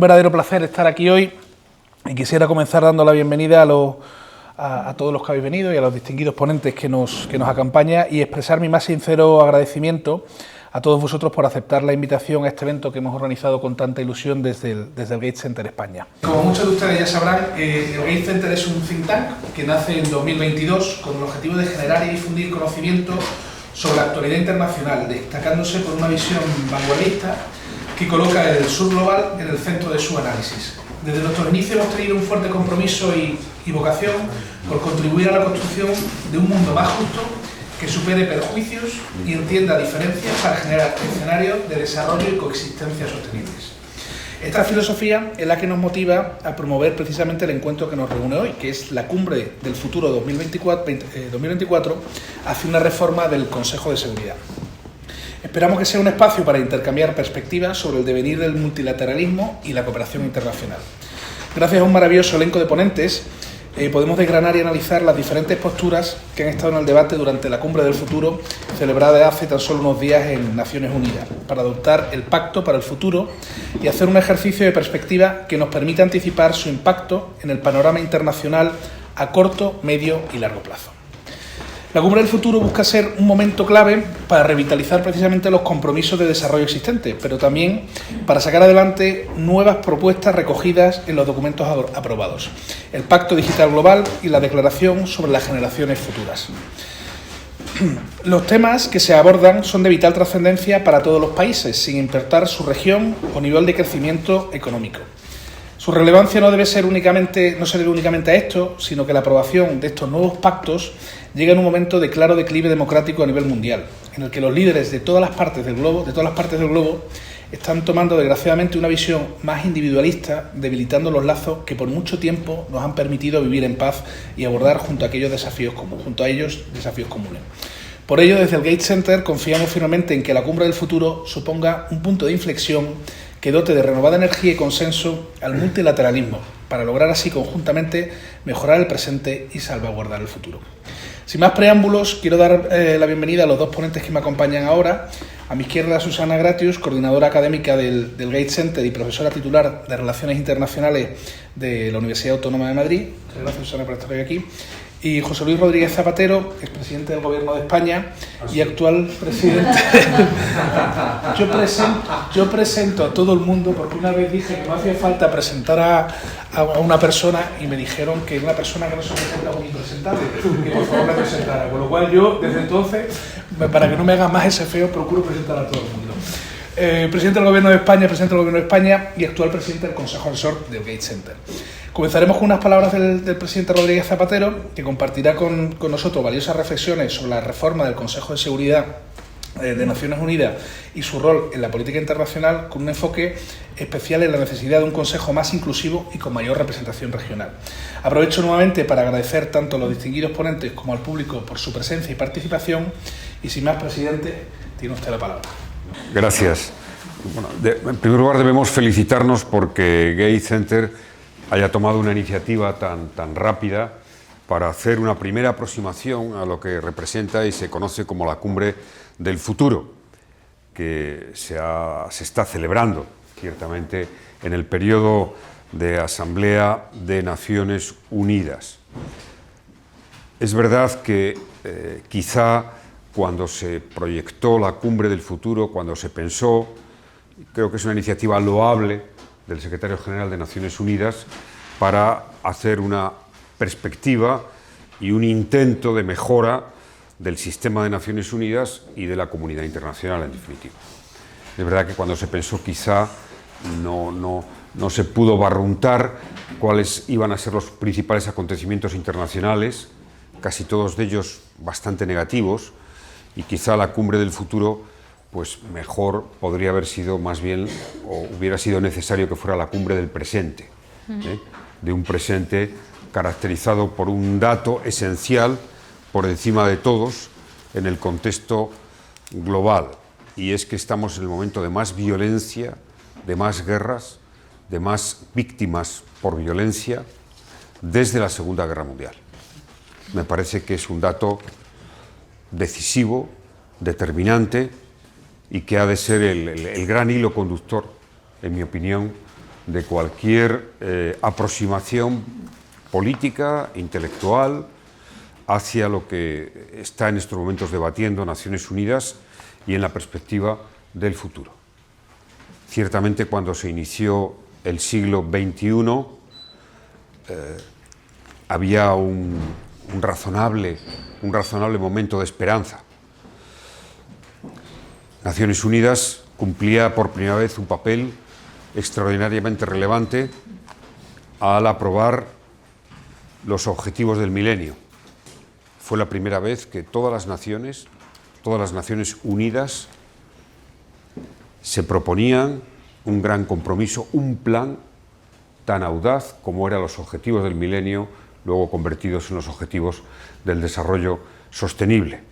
un verdadero placer estar aquí hoy y quisiera comenzar dando la bienvenida a todos los que habéis venido y a los distinguidos ponentes que nos acompañan y expresar mi más sincero agradecimiento a todos vosotros por aceptar la invitación a este evento que hemos organizado con tanta ilusión desde el Gates Center España. Como muchos de ustedes ya sabrán, el Gates Center es un think tank que nace en 2022 con el objetivo de generar y difundir conocimiento sobre la actualidad internacional, destacándose por una visión vanguardista que coloca el sur global en el centro de su análisis. Desde nuestros inicios hemos tenido un fuerte compromiso y vocación por contribuir a la construcción de un mundo más justo que supere perjuicios y entienda diferencias para generar escenarios de desarrollo y coexistencia sostenibles. Esta filosofía es la que nos motiva a promover precisamente el encuentro que nos reúne hoy, que es la Cumbre del Futuro 2024 hacia una reforma del Consejo de Seguridad. Esperamos que sea un espacio para intercambiar perspectivas sobre el devenir del multilateralismo y la cooperación internacional. Gracias a un maravilloso elenco de ponentes, podemos desgranar y analizar las diferentes posturas que han estado en el debate durante la Cumbre del Futuro, celebrada hace tan solo unos días en Naciones Unidas, para adoptar el Pacto para el Futuro y hacer un ejercicio de perspectiva que nos permita anticipar su impacto en el panorama internacional a corto, medio y largo plazo. La Cumbre del Futuro busca ser un momento clave para revitalizar precisamente los compromisos de desarrollo existentes, pero también para sacar adelante nuevas propuestas recogidas en los documentos aprobados, el Pacto Digital Global y la Declaración sobre las Generaciones Futuras. Los temas que se abordan son de vital trascendencia para todos los países, sin importar su región o nivel de crecimiento económico. Su relevancia no se debe únicamente a esto, sino que la aprobación de estos nuevos pactos llega en un momento de claro declive democrático a nivel mundial, en el que los líderes de todas las partes del globo están tomando desgraciadamente una visión más individualista, debilitando los lazos que por mucho tiempo nos han permitido vivir en paz y abordar junto a ellos desafíos comunes. Por ello, desde el Gates Center confiamos firmemente en que la Cumbre del Futuro suponga un punto de inflexión que dote de renovada energía y consenso al multilateralismo, para lograr así conjuntamente mejorar el presente y salvaguardar el futuro. Sin más preámbulos, quiero dar la bienvenida a los dos ponentes que me acompañan ahora. A mi izquierda, Susana Gratius, coordinadora académica del Gates Center y profesora titular de Relaciones Internacionales de la Universidad Autónoma de Madrid. Muchas gracias, Susana, por estar hoy aquí. Y José Luis Rodríguez Zapatero, expresidente del Gobierno de España y actual presidente. Yo presento a todo el mundo porque una vez dije que no hacía falta presentar a una persona y me dijeron que una persona que no se presenta es un impresentable, que por favor me presentara. Con lo cual yo, desde entonces, para que no me haga más ese feo, procuro presentar a todo el mundo. Presidente del Gobierno de España y actual presidente del Consejo Asesor del Gates Center. Comenzaremos con unas palabras del presidente Rodríguez Zapatero, que compartirá con nosotros valiosas reflexiones sobre la reforma del Consejo de Seguridad de Naciones Unidas y su rol en la política internacional, con un enfoque especial en la necesidad de un Consejo más inclusivo y con mayor representación regional. Aprovecho nuevamente para agradecer tanto a los distinguidos ponentes como al público por su presencia y participación. Y sin más, presidente, tiene usted la palabra. Gracias. Bueno, en primer lugar, debemos felicitarnos porque Gates Center haya tomado una iniciativa tan rápida para hacer una primera aproximación a lo que representa y se conoce como la Cumbre del Futuro, que se está celebrando ciertamente en el periodo de Asamblea de Naciones Unidas. Es verdad que quizá cuando se proyectó la Cumbre del Futuro, cuando se pensó, creo que es una iniciativa loable del Secretario General de Naciones Unidas para hacer una perspectiva y un intento de mejora del sistema de Naciones Unidas y de la comunidad internacional, en definitiva. Es verdad que cuando se pensó quizá no se pudo barruntar cuáles iban a ser los principales acontecimientos internacionales, casi todos de ellos bastante negativos, y quizá la Cumbre del Futuro pues mejor podría haber sido más bien, o hubiera sido necesario que fuera la cumbre del presente, de un presente caracterizado por un dato esencial por encima de todos en el contexto global, y es que estamos en el momento de más violencia, de más guerras, de más víctimas por violencia desde la Segunda Guerra Mundial. Me parece que es un dato decisivo, determinante, y que ha de ser el gran hilo conductor, en mi opinión, de cualquier aproximación política, intelectual, hacia lo que está en estos momentos debatiendo Naciones Unidas y en la perspectiva del futuro. Ciertamente, cuando se inició el siglo XXI, había un razonable momento de esperanza. Naciones Unidas cumplía por primera vez un papel extraordinariamente relevante al aprobar los objetivos del milenio. Fue la primera vez que todas las Naciones Unidas, se proponían un gran compromiso, un plan tan audaz como eran los objetivos del milenio, luego convertidos en los objetivos del desarrollo sostenible,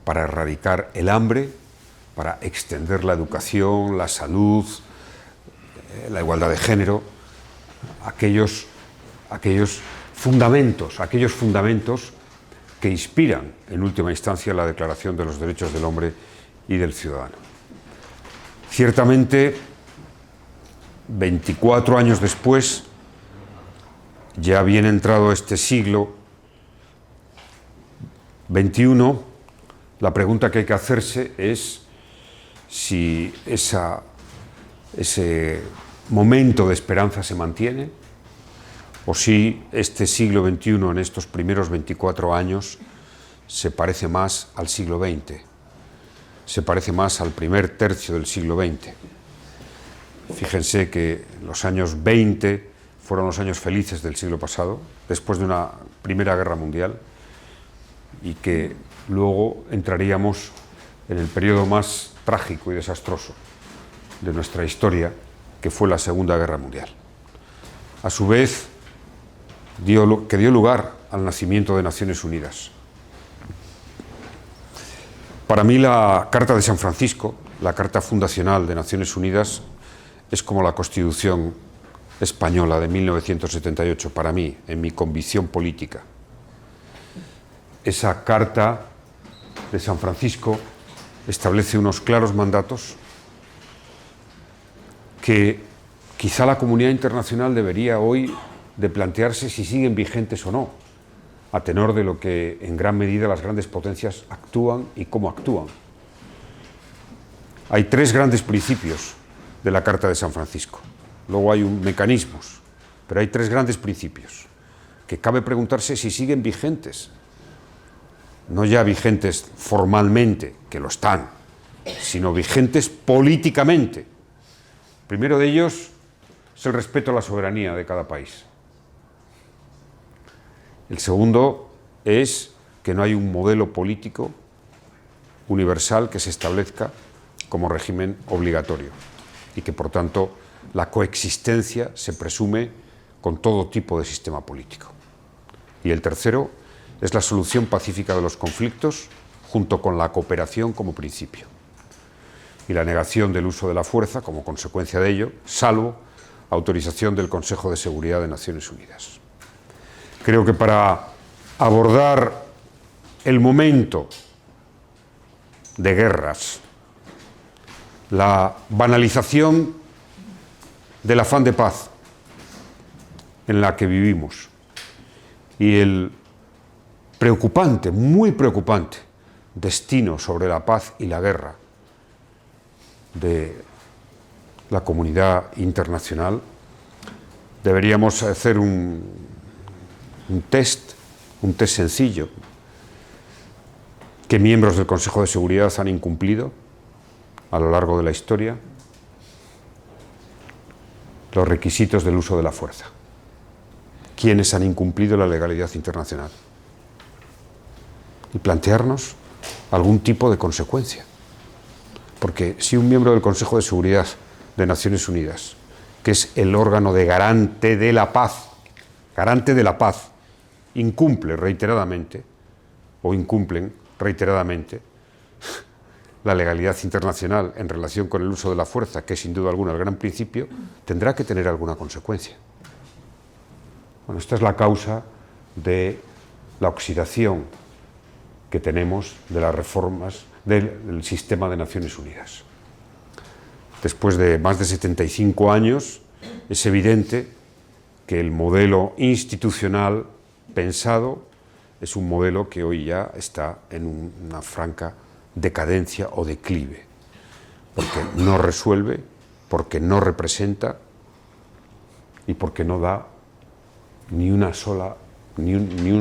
para erradicar el hambre, para extender la educación, la salud, la igualdad de género, aquellos fundamentos que inspiran en última instancia la Declaración de los Derechos del Hombre y del Ciudadano. Ciertamente, 24 años después, ya bien entrado este siglo XXI, la pregunta que hay que hacerse es si ese momento de esperanza se mantiene o si este siglo XXI, en estos primeros 24 años, se parece más al siglo XX, se parece más al primer tercio del siglo XX. Fíjense que los años 20 fueron los años felices del siglo pasado, después de una Primera Guerra Mundial, y que luego entraríamos en el periodo más trágico y desastroso de nuestra historia, que fue la Segunda Guerra Mundial. A su vez, dio lugar al nacimiento de Naciones Unidas. Para mí, la Carta de San Francisco, la Carta Fundacional de Naciones Unidas, es como la Constitución española de 1978, para mí, en mi convicción política. Esa Carta de San Francisco establece unos claros mandatos que quizá la comunidad internacional debería hoy de plantearse si siguen vigentes o no, a tenor de lo que en gran medida las grandes potencias actúan y cómo actúan. Hay tres grandes principios de la Carta de San Francisco. Luego hay mecanismos, pero hay tres grandes principios que cabe preguntarse si siguen vigentes. No ya vigentes formalmente, que lo están, sino vigentes políticamente. El primero de ellos es el respeto a la soberanía de cada país. El segundo es que no hay un modelo político universal que se establezca como régimen obligatorio y que, por tanto, la coexistencia se presume con todo tipo de sistema político. Y el tercero es la solución pacífica de los conflictos junto con la cooperación como principio y la negación del uso de la fuerza como consecuencia de ello, salvo autorización del Consejo de Seguridad de Naciones Unidas. Creo que para abordar el momento de guerras, la banalización del afán de paz en la que vivimos y el preocupante, muy preocupante, destino sobre la paz y la guerra de la comunidad internacional, deberíamos hacer un test sencillo que miembros del Consejo de Seguridad han incumplido a lo largo de la historia: los requisitos del uso de la fuerza. ¿Quiénes han incumplido la legalidad internacional? Y plantearnos algún tipo de consecuencia. Porque si un miembro del Consejo de Seguridad de Naciones Unidas, que es el órgano de garante de la paz, incumple reiteradamente, o incumplen reiteradamente, la legalidad internacional en relación con el uso de la fuerza, que es sin duda alguna el gran principio, tendrá que tener alguna consecuencia. Bueno, esta es la causa de la oxidación que tenemos de las reformas del sistema de Naciones Unidas. Después de más de 75 años es evidente que el modelo institucional pensado es un modelo que hoy ya está en una franca decadencia o declive, porque no resuelve, porque no representa y porque no da ni un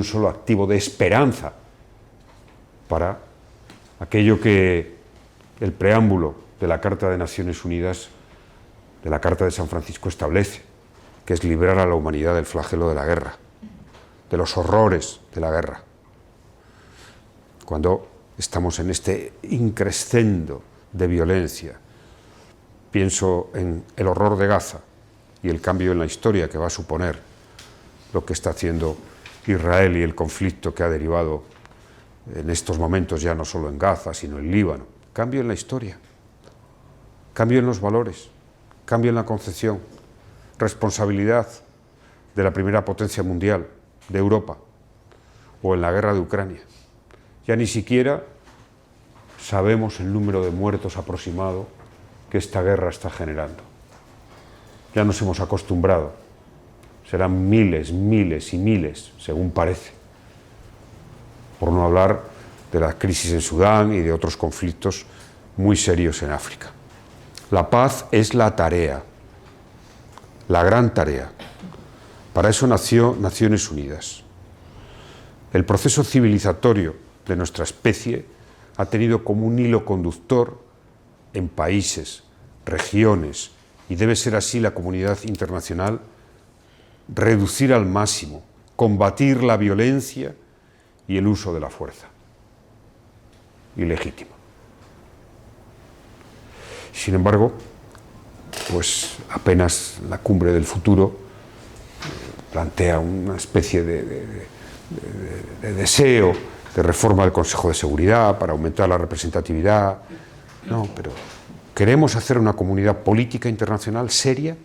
solo activo de esperanza para aquello que el preámbulo de la Carta de Naciones Unidas, de la Carta de San Francisco, establece, que es librar a la humanidad del flagelo de la guerra, de los horrores de la guerra. Cuando estamos en este increscendo de violencia, pienso en el horror de Gaza y el cambio en la historia que va a suponer lo que está haciendo Israel y el conflicto que ha derivado en estos momentos ya no solo en Gaza, sino en Líbano. Cambio en la historia, cambio en los valores, cambio en la concepción, responsabilidad de la primera potencia mundial, de Europa, o en la guerra de Ucrania. Ya ni siquiera sabemos el número de muertos aproximado que esta guerra está generando. Ya nos hemos acostumbrado. Serán miles, miles y miles, según parece. Por no hablar de la crisis en Sudán y de otros conflictos muy serios en África. La paz es la tarea, la gran tarea. Para eso nació Naciones Unidas. El proceso civilizatorio de nuestra especie ha tenido como un hilo conductor en países, regiones, y debe ser así la comunidad internacional, reducir al máximo, combatir la violencia y el uso de la fuerza ilegítima. Sin embargo, pues apenas la cumbre del futuro plantea una especie de deseo de reforma del Consejo de Seguridad para aumentar la representatividad. No, pero ¿queremos hacer una comunidad política internacional seria?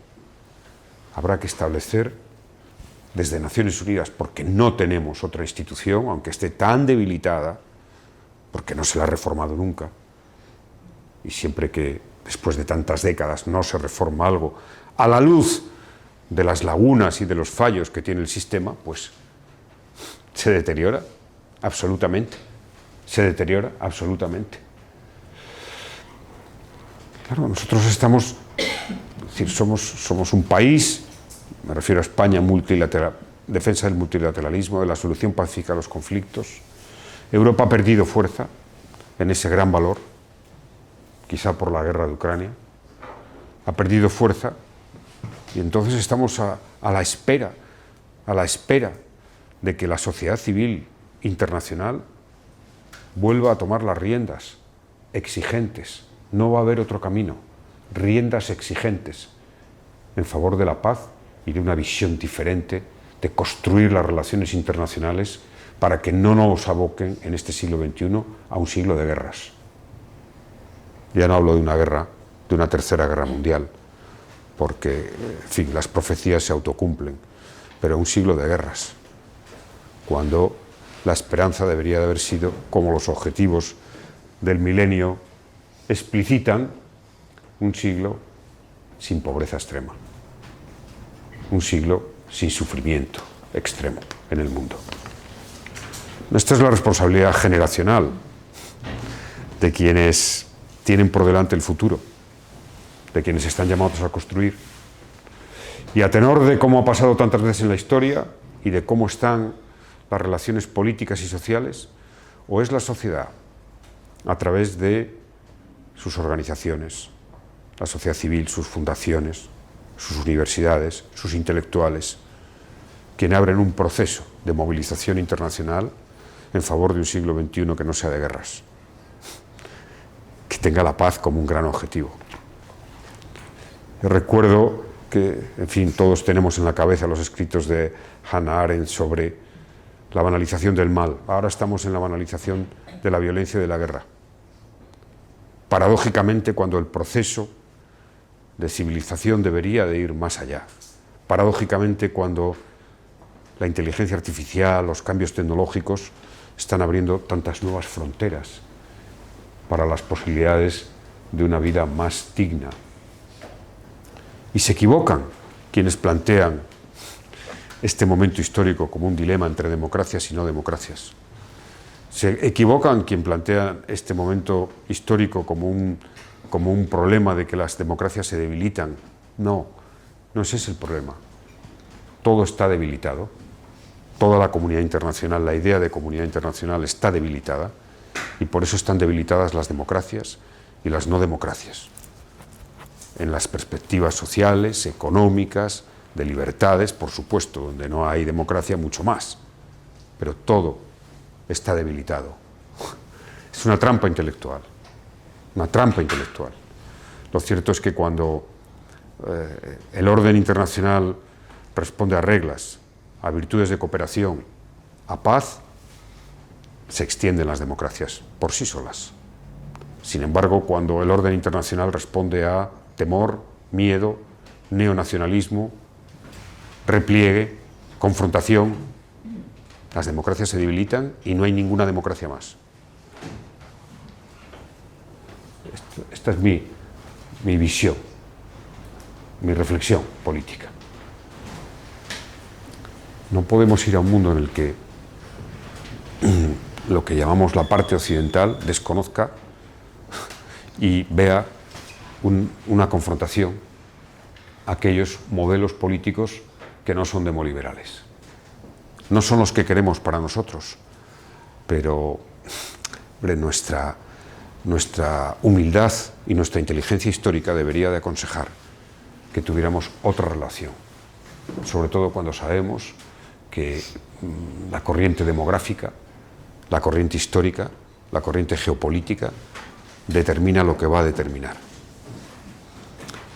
Habrá que establecer desde Naciones Unidas, porque no tenemos otra institución, aunque esté tan debilitada, porque no se la ha reformado nunca, y siempre que después de tantas décadas no se reforma algo, a la luz de las lagunas y de los fallos que tiene el sistema, pues se deteriora absolutamente, se deteriora absolutamente. Claro, nosotros estamos, es decir, somos un país, me refiero a España, defensa del multilateralismo, de la solución pacífica a los conflictos. Europa ha perdido fuerza en ese gran valor, quizá por la guerra de Ucrania, ha perdido fuerza y entonces estamos a la espera de que la sociedad civil internacional vuelva a tomar las riendas exigentes. No va a haber otro camino, riendas exigentes en favor de la paz y de una visión diferente de construir las relaciones internacionales para que no nos aboquen en este siglo XXI a un siglo de guerras. Ya no hablo de una guerra, de una tercera guerra mundial, porque, en fin, las profecías se autocumplen, pero un siglo de guerras, cuando la esperanza debería de haber sido, como los objetivos del milenio explicitan, un siglo sin pobreza extrema, un siglo sin sufrimiento extremo en el mundo. Esta es la responsabilidad generacional de quienes tienen por delante el futuro, de quienes están llamados a construir. Y a tenor de cómo ha pasado tantas veces en la historia y de cómo están las relaciones políticas y sociales, o es la sociedad, a través de sus organizaciones, la sociedad civil, sus fundaciones, sus universidades, sus intelectuales, quien abren un proceso de movilización internacional en favor de un siglo XXI que no sea de guerras, que tenga la paz como un gran objetivo. Yo recuerdo que, en fin, todos tenemos en la cabeza los escritos de Hannah Arendt sobre la banalización del mal. Ahora estamos en la banalización de la violencia y de la guerra. Paradójicamente, cuando el proceso de civilización debería de ir más allá. Paradójicamente, cuando la inteligencia artificial, los cambios tecnológicos están abriendo tantas nuevas fronteras para las posibilidades de una vida más digna. Y se equivocan quienes plantean este momento histórico como un dilema entre democracias y no democracias. Se equivocan quien plantea este momento histórico como un problema de que las democracias se debilitan. No, no ese es el problema. Todo está debilitado. Toda la comunidad internacional, la idea de comunidad internacional está debilitada y por eso están debilitadas las democracias y las no democracias. En las perspectivas sociales, económicas, de libertades, por supuesto, donde no hay democracia, mucho más. Pero todo está debilitado. Es una trampa intelectual. Una trampa intelectual. Lo cierto es que cuando el orden internacional responde a reglas, a virtudes de cooperación, a paz, se extienden las democracias por sí solas. Sin embargo, cuando el orden internacional responde a temor, miedo, neonacionalismo, repliegue, confrontación, las democracias se debilitan y no hay ninguna democracia más. Esta es mi visión, mi reflexión política. No podemos ir a un mundo en el que lo que llamamos la parte occidental desconozca y vea una confrontación a aquellos modelos políticos que no son demoliberales. No son los que queremos para nosotros, pero nuestra humildad y nuestra inteligencia histórica debería de aconsejar que tuviéramos otra relación, sobre todo cuando sabemos que la corriente demográfica, la corriente histórica, la corriente geopolítica determina lo que va a determinar.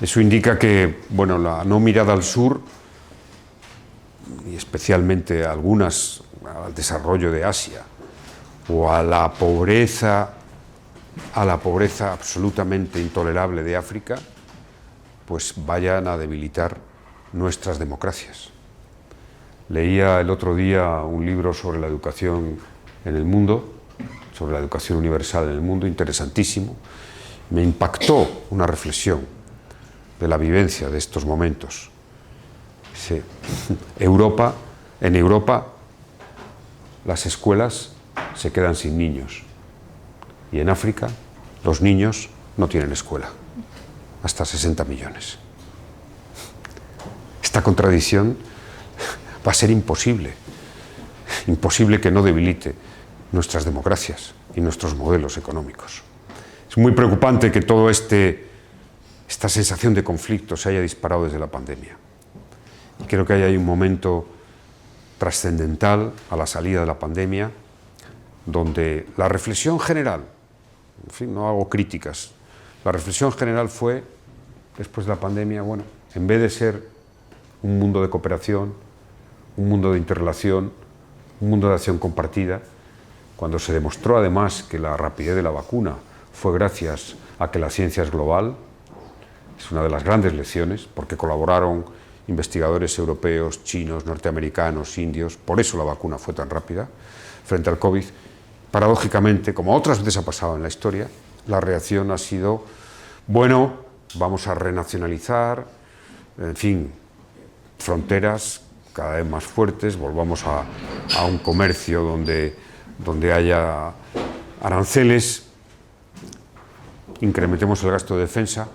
Eso indica que, bueno, la no mirada al sur, y especialmente algunas al desarrollo de Asia, o a la pobreza absolutamente intolerable de África, pues vayan a debilitar nuestras democracias. Leía el otro día un libro sobre la educación en el mundo, sobre la educación universal en el mundo, interesantísimo. Me impactó una reflexión de la vivencia de estos momentos. En Europa las escuelas se quedan sin niños y en África los niños no tienen escuela, hasta 60 millones. Esta contradicción va a ser imposible que no debilite nuestras democracias y nuestros modelos económicos. Es muy preocupante que toda esta sensación de conflicto se haya disparado desde la pandemia. Y creo que hay un momento trascendental a la salida de la pandemia, donde la reflexión general, en fin, no hago críticas, la reflexión general fue, después de la pandemia, bueno, en vez de ser un mundo de cooperación, un mundo de interrelación, un mundo de acción compartida, cuando se demostró además que la rapidez de la vacuna fue gracias a que la ciencia es global, es una de las grandes lecciones, porque colaboraron investigadores europeos, chinos, norteamericanos, indios, por eso la vacuna fue tan rápida frente al COVID. Paradójicamente, como otras veces ha pasado en la historia, la reacción ha sido, bueno, vamos a renacionalizar, en fin, fronteras cada vez más fuertes, volvamos a un comercio donde haya aranceles, incrementemos el gasto de defensa,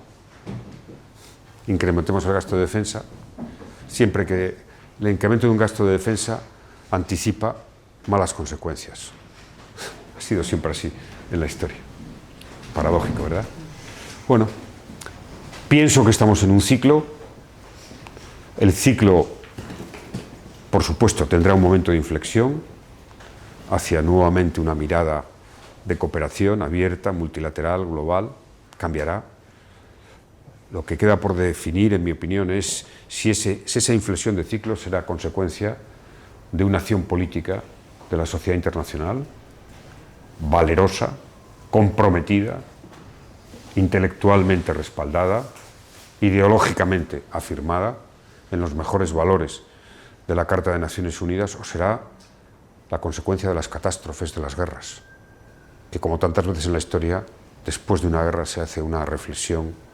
siempre que el incremento de un gasto de defensa anticipa malas consecuencias. Ha sido siempre así en la historia. Paradójico, ¿verdad? Bueno, pienso que estamos en un ciclo. El ciclo, por supuesto, tendrá un momento de inflexión hacia nuevamente una mirada de cooperación abierta, multilateral, global. Cambiará. Lo que queda por definir, en mi opinión, es si esa inflexión de ciclo será consecuencia de una acción política de la sociedad internacional, valerosa, comprometida, intelectualmente respaldada, ideológicamente afirmada en los mejores valores de la Carta de Naciones Unidas, o será la consecuencia de las catástrofes de las guerras, que como tantas veces en la historia, después de una guerra se hace una reflexión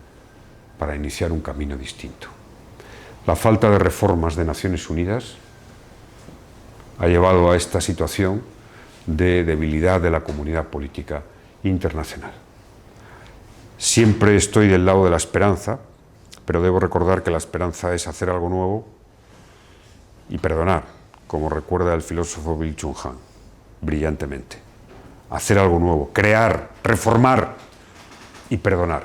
para iniciar un camino distinto. La falta de reformas de Naciones Unidas ha llevado a esta situación de debilidad de la comunidad política internacional. Siempre estoy del lado de la esperanza, pero debo recordar que la esperanza es hacer algo nuevo y perdonar, como recuerda el filósofo Byung-Chul Han, brillantemente. Hacer algo nuevo, crear, reformar y perdonar.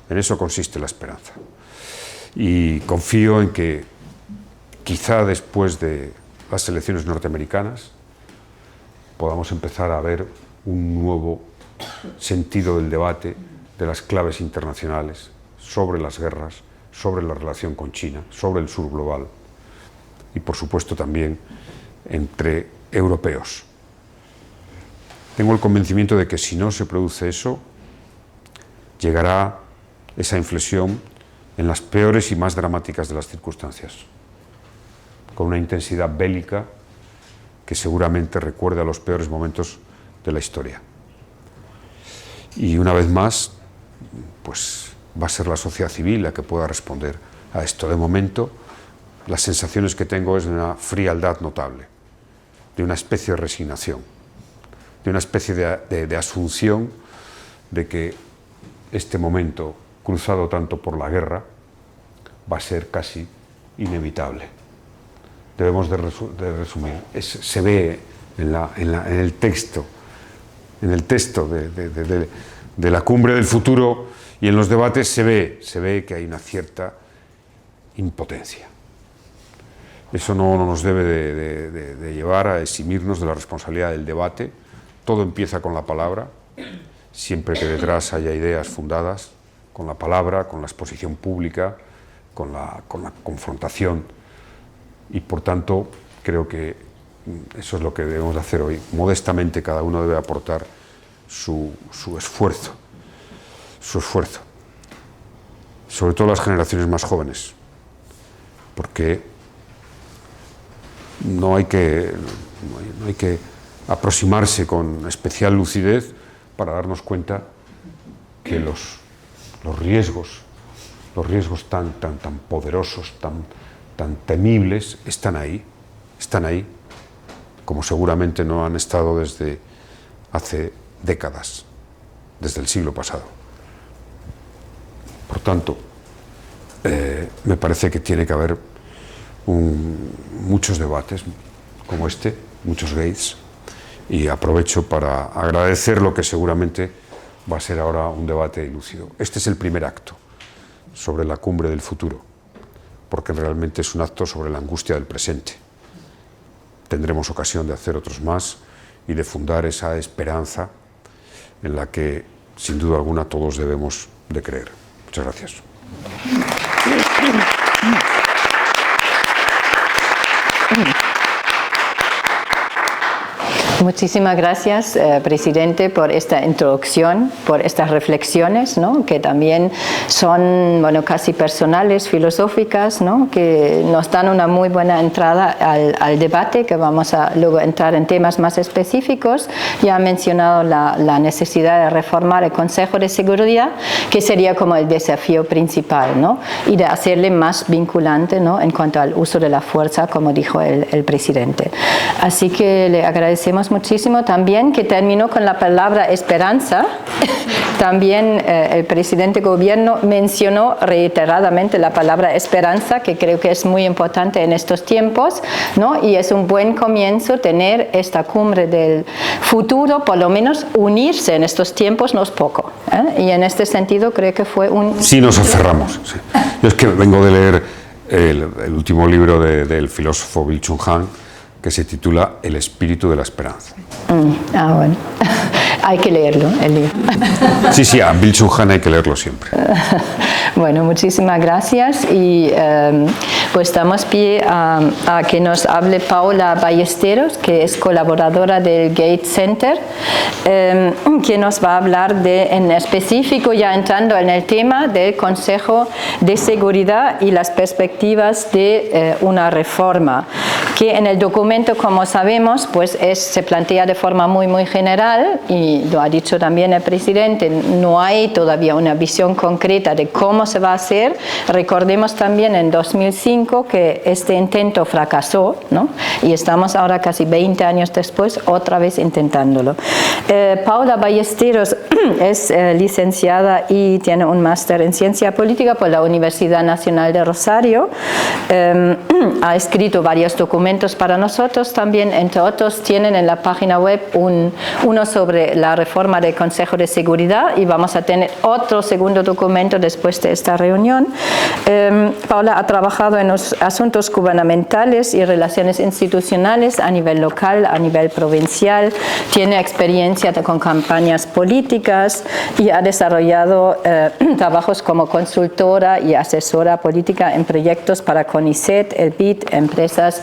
En eso consiste la esperanza. Y confío en que quizá después de las elecciones norteamericanas podamos empezar a ver un nuevo sentido del debate de las claves internacionales sobre las guerras, sobre la relación con China, sobre el sur global y por supuesto también entre europeos. Tengo el convencimiento de que si no se produce eso, llegará esa inflexión en las peores y más dramáticas de las circunstancias, con una intensidad bélica que seguramente recuerde a los peores momentos de la historia. Y una vez más, pues va a ser la sociedad civil la que pueda responder a esto. De momento, las sensaciones que tengo es de una frialdad notable, de una especie de resignación, de una especie de asunción de que este momento, cruzado tanto por la guerra, va a ser casi inevitable. Debemos de resumir. Se ve en el texto de la cumbre del futuro y en los debates se ve que hay una cierta impotencia. Eso no nos debe de llevar a eximirnos de la responsabilidad del debate. Todo empieza con la palabra, siempre que detrás haya ideas fundadas, con la palabra, con la exposición pública, con la confrontación. Y por tanto, creo que eso es lo que debemos de hacer hoy. Modestamente cada uno debe aportar su esfuerzo, sobre todo las generaciones más jóvenes, porque no hay que aproximarse con especial lucidez para darnos cuenta que los riesgos tan poderosos, tan temibles, están ahí, como seguramente no han estado desde hace décadas, desde el siglo pasado. Por tanto, me parece que tiene que haber muchos debates como este, muchos gates, y aprovecho para agradecer lo que seguramente va a ser ahora un debate lúcido. Este es el primer acto sobre la cumbre del futuro, porque realmente es un acto sobre la angustia del presente. Tendremos ocasión de hacer otros más y de fundar esa esperanza en la que, sin duda alguna, todos debemos de creer. Muchas gracias. Muchísimas gracias, presidente, por esta introducción, por estas reflexiones, ¿no?, que también son, bueno, casi personales, filosóficas, ¿no?, que nos dan una muy buena entrada al debate, que vamos a luego entrar en temas más específicos. Ya ha mencionado la necesidad de reformar el Consejo de Seguridad, que sería como el desafío principal, ¿no?, y de hacerle más vinculante, ¿no?, en cuanto al uso de la fuerza, como dijo el presidente. Así que le agradecemos muchísimo también que terminó con la palabra esperanza. También el presidente del gobierno mencionó reiteradamente la palabra esperanza, que creo que es muy importante en estos tiempos, ¿no? Y es un buen comienzo tener esta cumbre del futuro, por lo menos unirse en estos tiempos no es poco, ¿eh? Y en este sentido creo que fue un... Sí, nos aferramos. Sí. Yo es que vengo de leer el último libro del filósofo Byung-Chul Han, que se titula El espíritu de la esperanza. Bueno, hay que leerlo, el libro. Sí, a Byung-Chul Han hay que leerlo siempre. Bueno, muchísimas gracias y pues damos pie a que nos hable Paula Ballesteros, que es colaboradora del Gates Center, que nos va a hablar en específico, ya entrando en el tema del Consejo de Seguridad y las perspectivas de una reforma, que en el documento documento, como sabemos, pues se plantea de forma muy general, y lo ha dicho también el presidente, no hay todavía una visión concreta de cómo se va a hacer. Recordemos también en 2005 que este intento fracasó, ¿no? Y estamos ahora casi 20 años después otra vez intentándolo. Paula Ballesteros es licenciada y tiene un máster en ciencia política por la Universidad Nacional de Rosario. Ha escrito varios documentos para nosotros también, entre otros tienen en la página web uno sobre la reforma del Consejo de Seguridad, y vamos a tener otro segundo documento después de esta reunión. Paula ha trabajado en los asuntos gubernamentales y relaciones institucionales a nivel local, a nivel provincial, tiene experiencia con campañas políticas y ha desarrollado trabajos como consultora y asesora política en proyectos para CONICET, el BID, empresas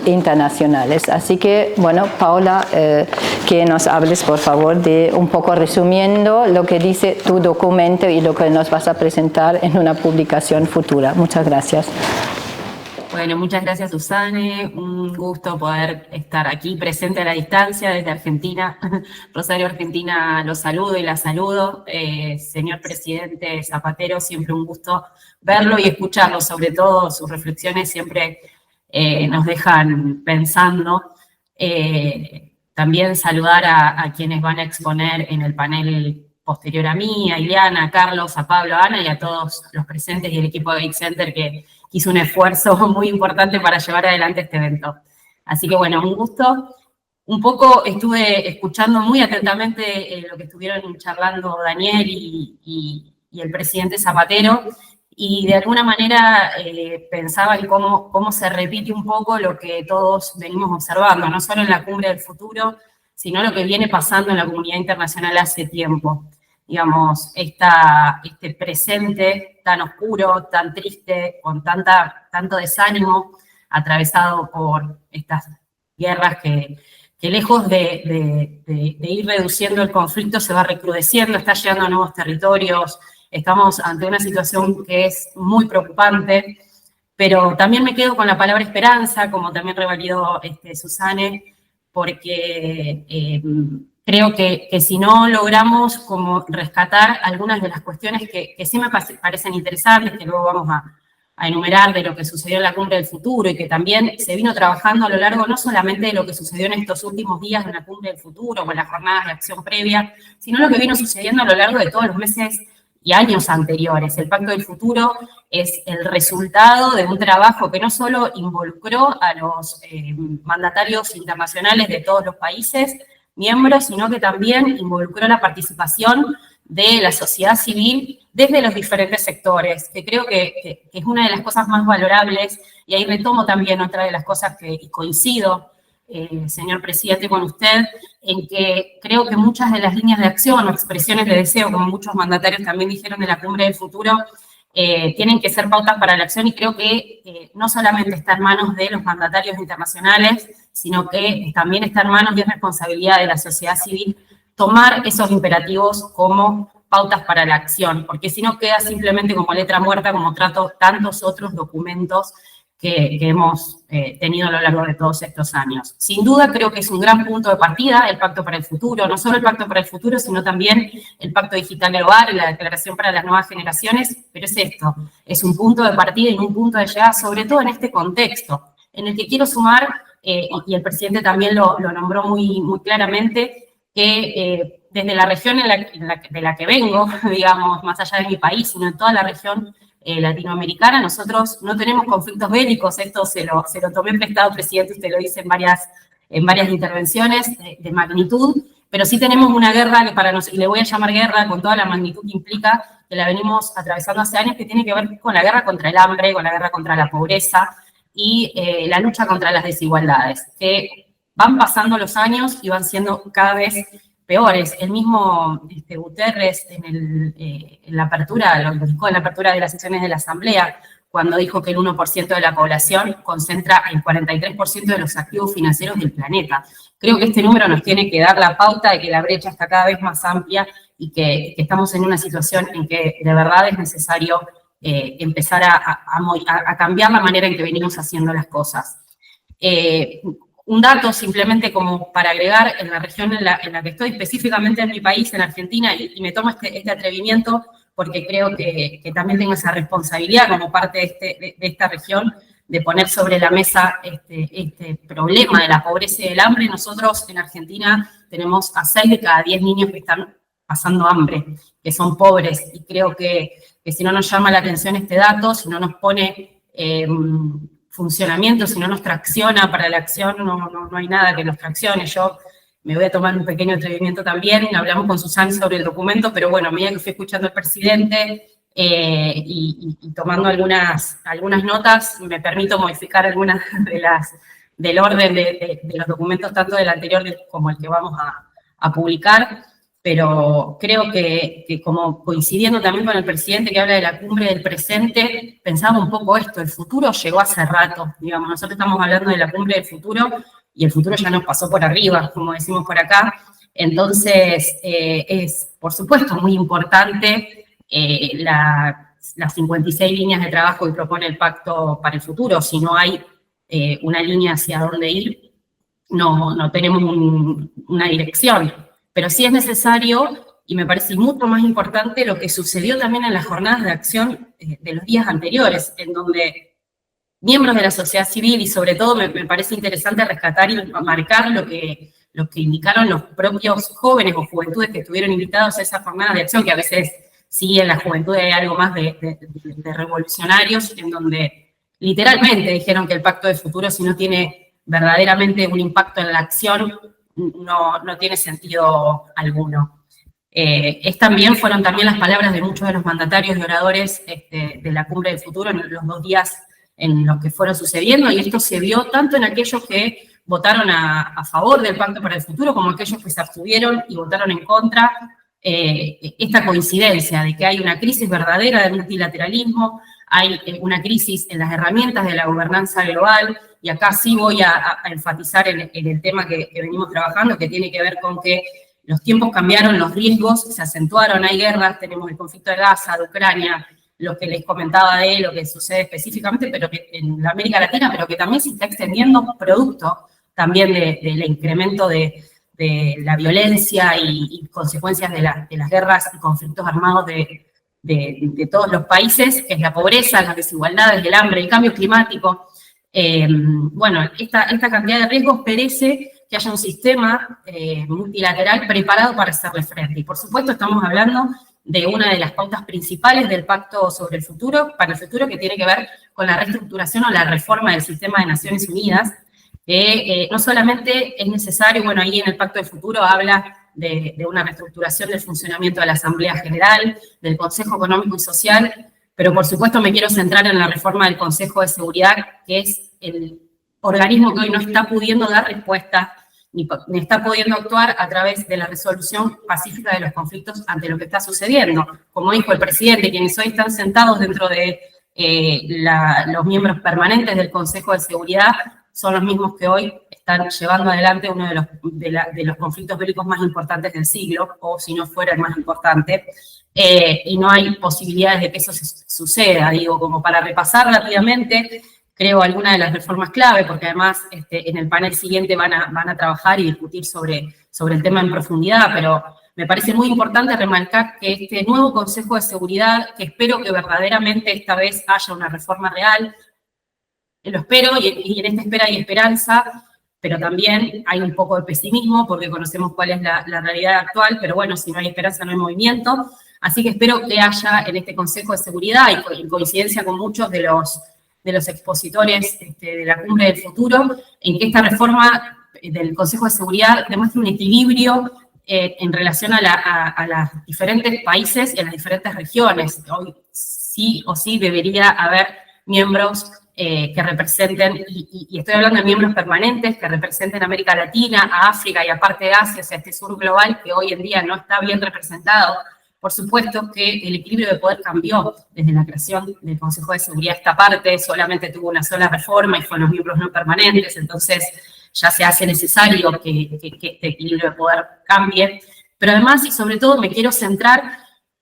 internacionales. Así que, bueno, Paula, que nos hables, por favor, de un poco resumiendo lo que dice tu documento y lo que nos vas a presentar en una publicación futura. Muchas gracias. Bueno, muchas gracias, Susane. Un gusto poder estar aquí presente a la distancia desde Argentina. Rosario, Argentina, los saludo y la saludo. Señor presidente Zapatero, siempre un gusto verlo y escucharlo, sobre todo sus reflexiones siempre nos dejan pensando. También saludar a quienes van a exponer en el panel posterior a mí, a Ileana, a Carlos, a Pablo, a Ana y a todos los presentes y el equipo de Geek Center que hizo un esfuerzo muy importante para llevar adelante este evento. Así que bueno, un gusto. Un poco estuve escuchando muy atentamente lo que estuvieron charlando Daniel y el presidente Zapatero, y de alguna manera pensaba en cómo se repite un poco lo que todos venimos observando, no solo en la Cumbre del Futuro, sino lo que viene pasando en la comunidad internacional hace tiempo. Digamos, este presente tan oscuro, tan triste, con tanto desánimo, atravesado por estas guerras que lejos de ir reduciendo el conflicto, se va recrudeciendo, está llegando a nuevos territorios. Estamos ante una situación que es muy preocupante, pero también me quedo con la palabra esperanza, como también revalidó Susane, porque creo que si no logramos como rescatar algunas de las cuestiones que sí me parecen interesantes, que luego vamos a enumerar de lo que sucedió en la Cumbre del Futuro y que también se vino trabajando a lo largo no solamente de lo que sucedió en estos últimos días de la Cumbre del Futuro o en las jornadas de acción previa, sino lo que vino sucediendo a lo largo de todos los meses y años anteriores. El Pacto del Futuro es el resultado de un trabajo que no solo involucró a los mandatarios internacionales de todos los países miembros, sino que también involucró la participación de la sociedad civil desde los diferentes sectores, que creo que es una de las cosas más valorables, y ahí retomo también otra de las cosas que coincido, señor presidente, con usted, en que creo que muchas de las líneas de acción o expresiones de deseo, como muchos mandatarios también dijeron de la Cumbre del Futuro, tienen que ser pautas para la acción, y creo que no solamente está en manos de los mandatarios internacionales, sino que también está en manos y es responsabilidad de la sociedad civil tomar esos imperativos como pautas para la acción, porque si no queda simplemente como letra muerta, como tantos otros documentos que hemos tenido a lo largo de todos estos años. Sin duda creo que es un gran punto de partida el Pacto para el Futuro, no solo el Pacto para el Futuro, sino también el Pacto Digital Global, la Declaración para las Nuevas Generaciones, pero es esto, es un punto de partida y un punto de llegada, sobre todo en este contexto, en el que quiero sumar, y el presidente también lo nombró muy claramente, que desde la región de la que vengo, digamos, más allá de mi país, sino en toda la región latinoamericana, nosotros no tenemos conflictos bélicos. Esto se lo tomé prestado, presidente, usted lo dice en varias intervenciones de magnitud, pero sí tenemos una guerra que para nosotros, y le voy a llamar guerra con toda la magnitud que implica, que la venimos atravesando hace años, que tiene que ver con la guerra contra el hambre, con la guerra contra la pobreza y la lucha contra las desigualdades, que van pasando los años y van siendo cada vez peores. El mismo Guterres en la apertura, lo indicó en la apertura de las sesiones de la Asamblea, cuando dijo que el 1% de la población concentra el 43% de los activos financieros del planeta. Creo que este número nos tiene que dar la pauta de que la brecha está cada vez más amplia y que estamos en una situación en que de verdad es necesario empezar a cambiar la manera en que venimos haciendo las cosas. Un dato simplemente como para agregar, en la región en la que estoy, específicamente en mi país, en Argentina, y me tomo este atrevimiento porque creo que también tengo esa responsabilidad como parte de esta región, de poner sobre la mesa este problema de la pobreza y del hambre. Nosotros en Argentina tenemos a 6 de cada 10 niños que están pasando hambre, que son pobres, y creo que si no nos llama la atención este dato, si no nos pone funcionamiento, si no nos tracciona para la acción, no hay nada que nos traccione. Yo me voy a tomar un pequeño atrevimiento también, hablamos con Susana sobre el documento, pero bueno, a medida que fui escuchando al presidente y tomando algunas notas, me permito modificar algunas del orden de los documentos, tanto del anterior como el que vamos a publicar. Pero creo que como coincidiendo también con el presidente que habla de la cumbre del presente, pensaba un poco esto, el futuro llegó hace rato, digamos, nosotros estamos hablando de la cumbre del futuro y el futuro ya nos pasó por arriba, como decimos por acá. Entonces, es por supuesto muy importante las 56 líneas de trabajo que propone el Pacto para el Futuro. Si no hay una línea hacia dónde ir, no tenemos una dirección. Pero sí es necesario, y me parece mucho más importante, lo que sucedió también en las jornadas de acción de los días anteriores, en donde miembros de la sociedad civil, y sobre todo me parece interesante rescatar y marcar lo que indicaron los propios jóvenes o juventudes que estuvieron invitados a esa jornada de acción, que a veces sí en la juventud hay algo más de revolucionarios, en donde literalmente dijeron que el Pacto de Futuro, si no tiene verdaderamente un impacto en la acción, no tiene sentido alguno. Fueron también las palabras de muchos de los mandatarios y oradores de la Cumbre del Futuro en los 2 días en los que fueron sucediendo, y esto se vio tanto en aquellos que votaron a favor del Pacto para el Futuro como aquellos que se abstuvieron y votaron en contra. Esta coincidencia de que hay una crisis verdadera del multilateralismo, hay una crisis en las herramientas de la gobernanza global, y acá sí voy a enfatizar en el tema que venimos trabajando, que tiene que ver con que los tiempos cambiaron, los riesgos se acentuaron, hay guerras, tenemos el conflicto de Gaza, de Ucrania, lo que les comentaba de lo que sucede específicamente pero que en la América Latina, pero que también se está extendiendo producto también del incremento de la violencia y consecuencias de las guerras y conflictos armados de todos los países, que es la pobreza, las desigualdades, el hambre, el cambio climático. Bueno, esta cantidad de riesgos merece que haya un sistema multilateral preparado para hacerle frente. Y por supuesto estamos hablando de una de las pautas principales del Pacto para el Futuro, que tiene que ver con la reestructuración o la reforma del sistema de Naciones Unidas, que no solamente es necesario, bueno, ahí en el Pacto del Futuro habla de una reestructuración del funcionamiento de la Asamblea General, del Consejo Económico y Social, pero por supuesto me quiero centrar en la reforma del Consejo de Seguridad, que es el organismo que hoy no está pudiendo dar respuesta ni está pudiendo actuar a través de la resolución pacífica de los conflictos ante lo que está sucediendo. Como dijo el presidente, quienes hoy están sentados dentro de los miembros permanentes del Consejo de Seguridad son los mismos que hoy están llevando adelante uno de los conflictos bélicos más importantes del siglo, o si no fuera el más importante, y no hay posibilidades de que eso suceda. Digo, como para repasar rápidamente, creo algunas de las reformas clave, porque además en el panel siguiente van a trabajar y discutir sobre el tema en profundidad, pero me parece muy importante remarcar que este nuevo Consejo de Seguridad, que espero que verdaderamente esta vez haya una reforma real, lo espero, y en esta espera hay esperanza, pero también hay un poco de pesimismo, porque conocemos cuál es la realidad actual, pero bueno, si no hay esperanza no hay movimiento. Así que espero que haya en este Consejo de Seguridad, y en coincidencia con muchos de los expositores de la Cumbre del Futuro, en que esta reforma del Consejo de Seguridad demuestre un equilibrio en relación a los diferentes países y a las diferentes regiones. Hoy sí o sí debería haber miembros que representen, y estoy hablando de miembros permanentes, que representen a América Latina, a África y a parte de Asia, o sea, este sur global que hoy en día no está bien representado. Por supuesto que el equilibrio de poder cambió desde la creación del Consejo de Seguridad. Esta parte solamente tuvo una sola reforma y fueron los miembros no permanentes, entonces ya se hace necesario que este equilibrio de poder cambie. Pero además, y sobre todo, me quiero centrar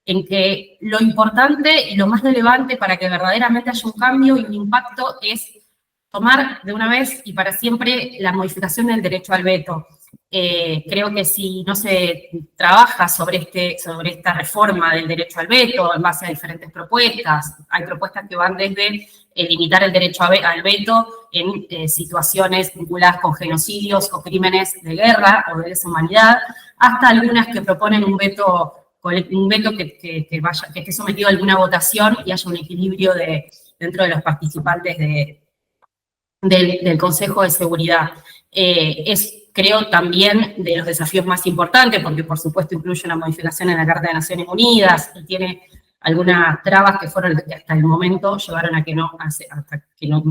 en que lo importante y lo más relevante para que verdaderamente haya un cambio y un impacto es tomar de una vez y para siempre la modificación del derecho al veto. Creo que si no se trabaja sobre esta reforma del derecho al veto en base a diferentes propuestas, hay propuestas que van desde limitar el derecho al veto en situaciones vinculadas con genocidios o crímenes de guerra o de deshumanidad, hasta algunas que proponen un veto que esté sometido a alguna votación y haya un equilibrio dentro de los participantes del Consejo de Seguridad. Creo también de los desafíos más importantes, porque por supuesto incluye una modificación en la Carta de Naciones Unidas y tiene algunas trabas que fueron las que hasta el momento llevaron a que no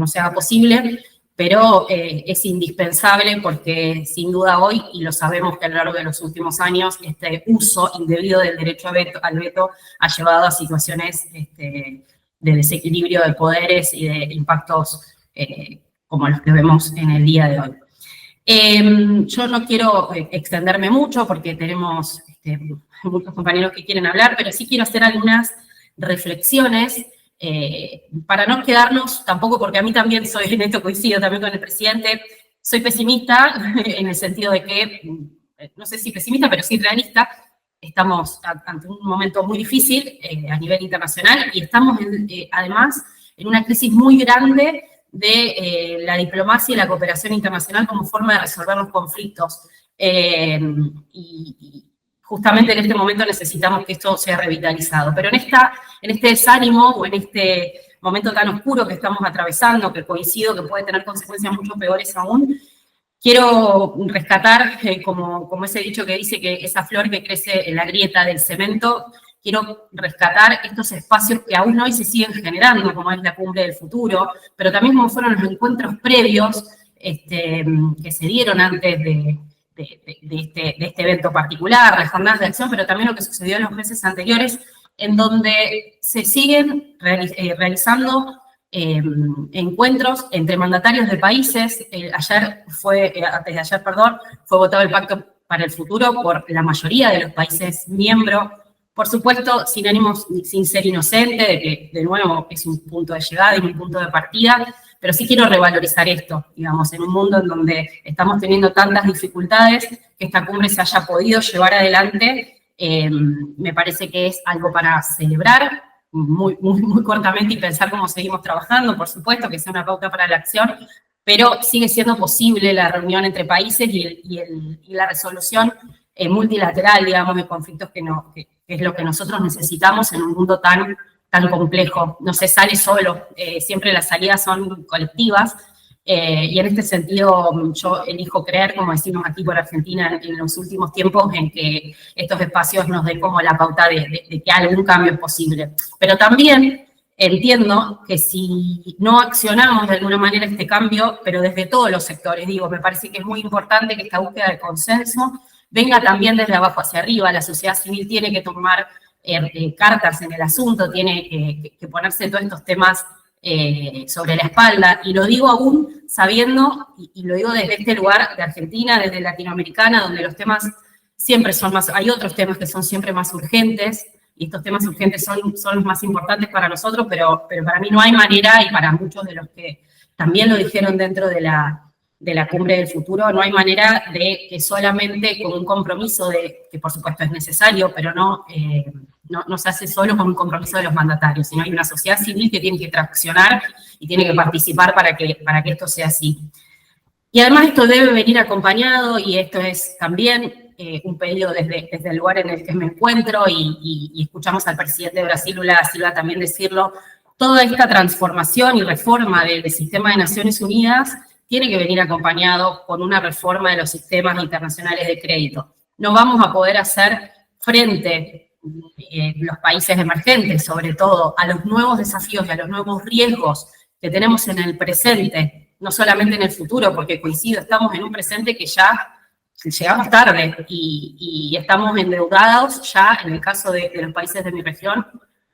se haga posible, pero es indispensable porque sin duda hoy, y lo sabemos que a lo largo de los últimos años, este uso indebido del derecho al veto ha llevado a situaciones de desequilibrio de poderes y de impactos como los que vemos en el día de hoy. Yo no quiero extenderme mucho porque tenemos muchos compañeros que quieren hablar, pero sí quiero hacer algunas reflexiones para no quedarnos tampoco, porque a mí también en esto coincido también con el presidente, soy pesimista en el sentido de que, no sé si pesimista, pero sí realista, estamos ante un momento muy difícil a nivel internacional y estamos además en una crisis muy grande de la diplomacia y la cooperación internacional como forma de resolver los conflictos. Y justamente en este momento necesitamos que esto sea revitalizado. Pero en este desánimo o en este momento tan oscuro que estamos atravesando, que coincido que puede tener consecuencias mucho peores aún, quiero rescatar, como ese dicho que dice que esa flor que crece en la grieta del cemento, quiero rescatar estos espacios que aún hoy se siguen generando, como es la Cumbre del Futuro, pero también como fueron los encuentros previos que se dieron antes de este evento particular, las jornadas de acción, pero también lo que sucedió en los meses anteriores, en donde se siguen realizando encuentros entre mandatarios de países. Antes de ayer, fue votado el Pacto para el Futuro por la mayoría de los países miembros. Por supuesto, sin ser inocente, de que, de nuevo, es un punto de llegada y un punto de partida, pero sí quiero revalorizar esto, digamos, en un mundo en donde estamos teniendo tantas dificultades, que esta cumbre se haya podido llevar adelante, me parece que es algo para celebrar muy, muy, muy cortamente y pensar cómo seguimos trabajando, por supuesto, que sea una pauta para la acción, pero sigue siendo posible la reunión entre países y la resolución multilateral, digamos, de conflictos que es lo que nosotros necesitamos en un mundo tan complejo. No se sale solo, siempre las salidas son colectivas, y en este sentido yo elijo creer, como decimos aquí por Argentina en los últimos tiempos, en que estos espacios nos den como la pauta de que algún cambio es posible. Pero también entiendo que si no accionamos de alguna manera este cambio, pero desde todos los sectores, me parece que es muy importante que esta búsqueda de consenso venga también desde abajo hacia arriba. La sociedad civil tiene que tomar cartas en el asunto, tiene que ponerse todos estos temas sobre la espalda, y lo digo aún sabiendo, y lo digo desde este lugar de Argentina, desde Latinoamericana, donde los temas siempre son más, hay otros temas que son siempre más urgentes, y estos temas urgentes son los más importantes para nosotros, pero para mí no hay manera, y para muchos de los que también lo dijeron dentro de la Cumbre del Futuro, no hay manera de que solamente con un compromiso que por supuesto es necesario, pero no se hace solo con un compromiso de los mandatarios, sino hay una sociedad civil que tiene que traccionar y tiene que participar para que esto sea así. Y además esto debe venir acompañado, y esto es también un pedido desde el lugar en el que me encuentro, y escuchamos al presidente de Brasil, Lula da Silva, también decirlo, toda esta transformación y reforma del sistema de Naciones Unidas tiene que venir acompañado con una reforma de los sistemas internacionales de crédito. No vamos a poder hacer frente los países emergentes, sobre todo, a los nuevos desafíos y a los nuevos riesgos que tenemos en el presente, no solamente en el futuro, porque coincido, estamos en un presente que ya llegamos tarde y estamos endeudados ya, en el caso de los países de mi región,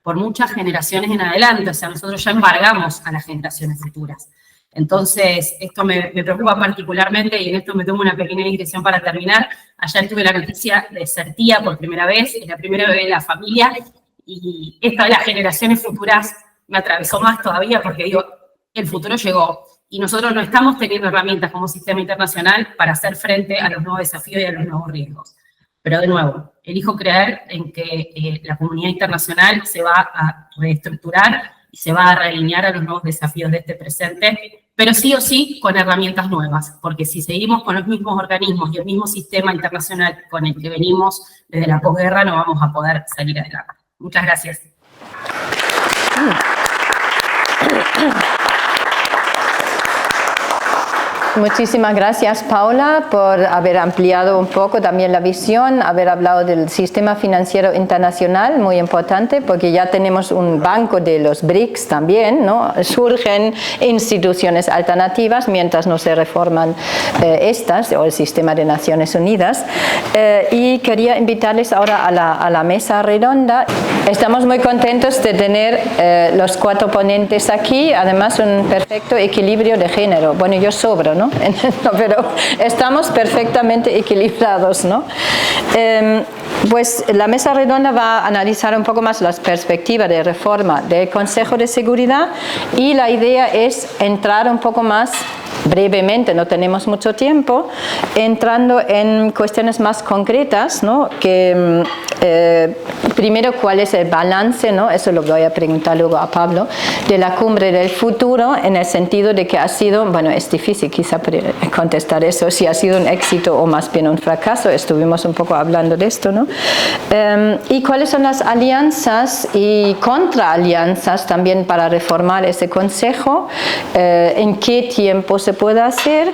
por muchas generaciones en adelante. O sea, nosotros ya embargamos a las generaciones futuras. Entonces, esto me preocupa particularmente, y en esto me tomo una pequeña digresión para terminar. Ayer tuve la noticia de ser tía por primera vez, es la primera bebé de la familia, y esta de las generaciones futuras me atravesó más todavía, porque digo, el futuro llegó, y nosotros no estamos teniendo herramientas como sistema internacional para hacer frente a los nuevos desafíos y a los nuevos riesgos. Pero de nuevo, elijo creer en que la comunidad internacional se va a reestructurar y se va a realinear a los nuevos desafíos de este presente, pero sí o sí con herramientas nuevas, porque si seguimos con los mismos organismos y el mismo sistema internacional con el que venimos desde la posguerra, no vamos a poder salir adelante. Muchas gracias. Muchísimas gracias, Paula, por haber ampliado un poco también la visión, haber hablado del sistema financiero internacional, muy importante, porque ya tenemos un banco de los BRICS también, ¿no? Surgen instituciones alternativas mientras no se reforman estas, o el sistema de Naciones Unidas. Y quería invitarles ahora a la mesa redonda. Estamos muy contentos de tener los 4 ponentes aquí, además un perfecto equilibrio de género. Bueno, yo sobro, ¿no? Pero estamos perfectamente equilibrados, ¿no? Pues la mesa redonda va a analizar un poco más las perspectivas de reforma del Consejo de Seguridad y la idea es entrar un poco más brevemente, no tenemos mucho tiempo, entrando en cuestiones más concretas, ¿no? Que primero, ¿cuál es el balance, ¿no? Eso lo voy a preguntar luego a Pablo, de la cumbre del futuro, en el sentido de que ha sido, bueno, es difícil quizá contestar eso, si ha sido un éxito o más bien un fracaso, estuvimos un poco hablando de esto, ¿no? Y cuáles son las alianzas y contraalianzas también para reformar ese consejo, en qué tiempo se puede hacer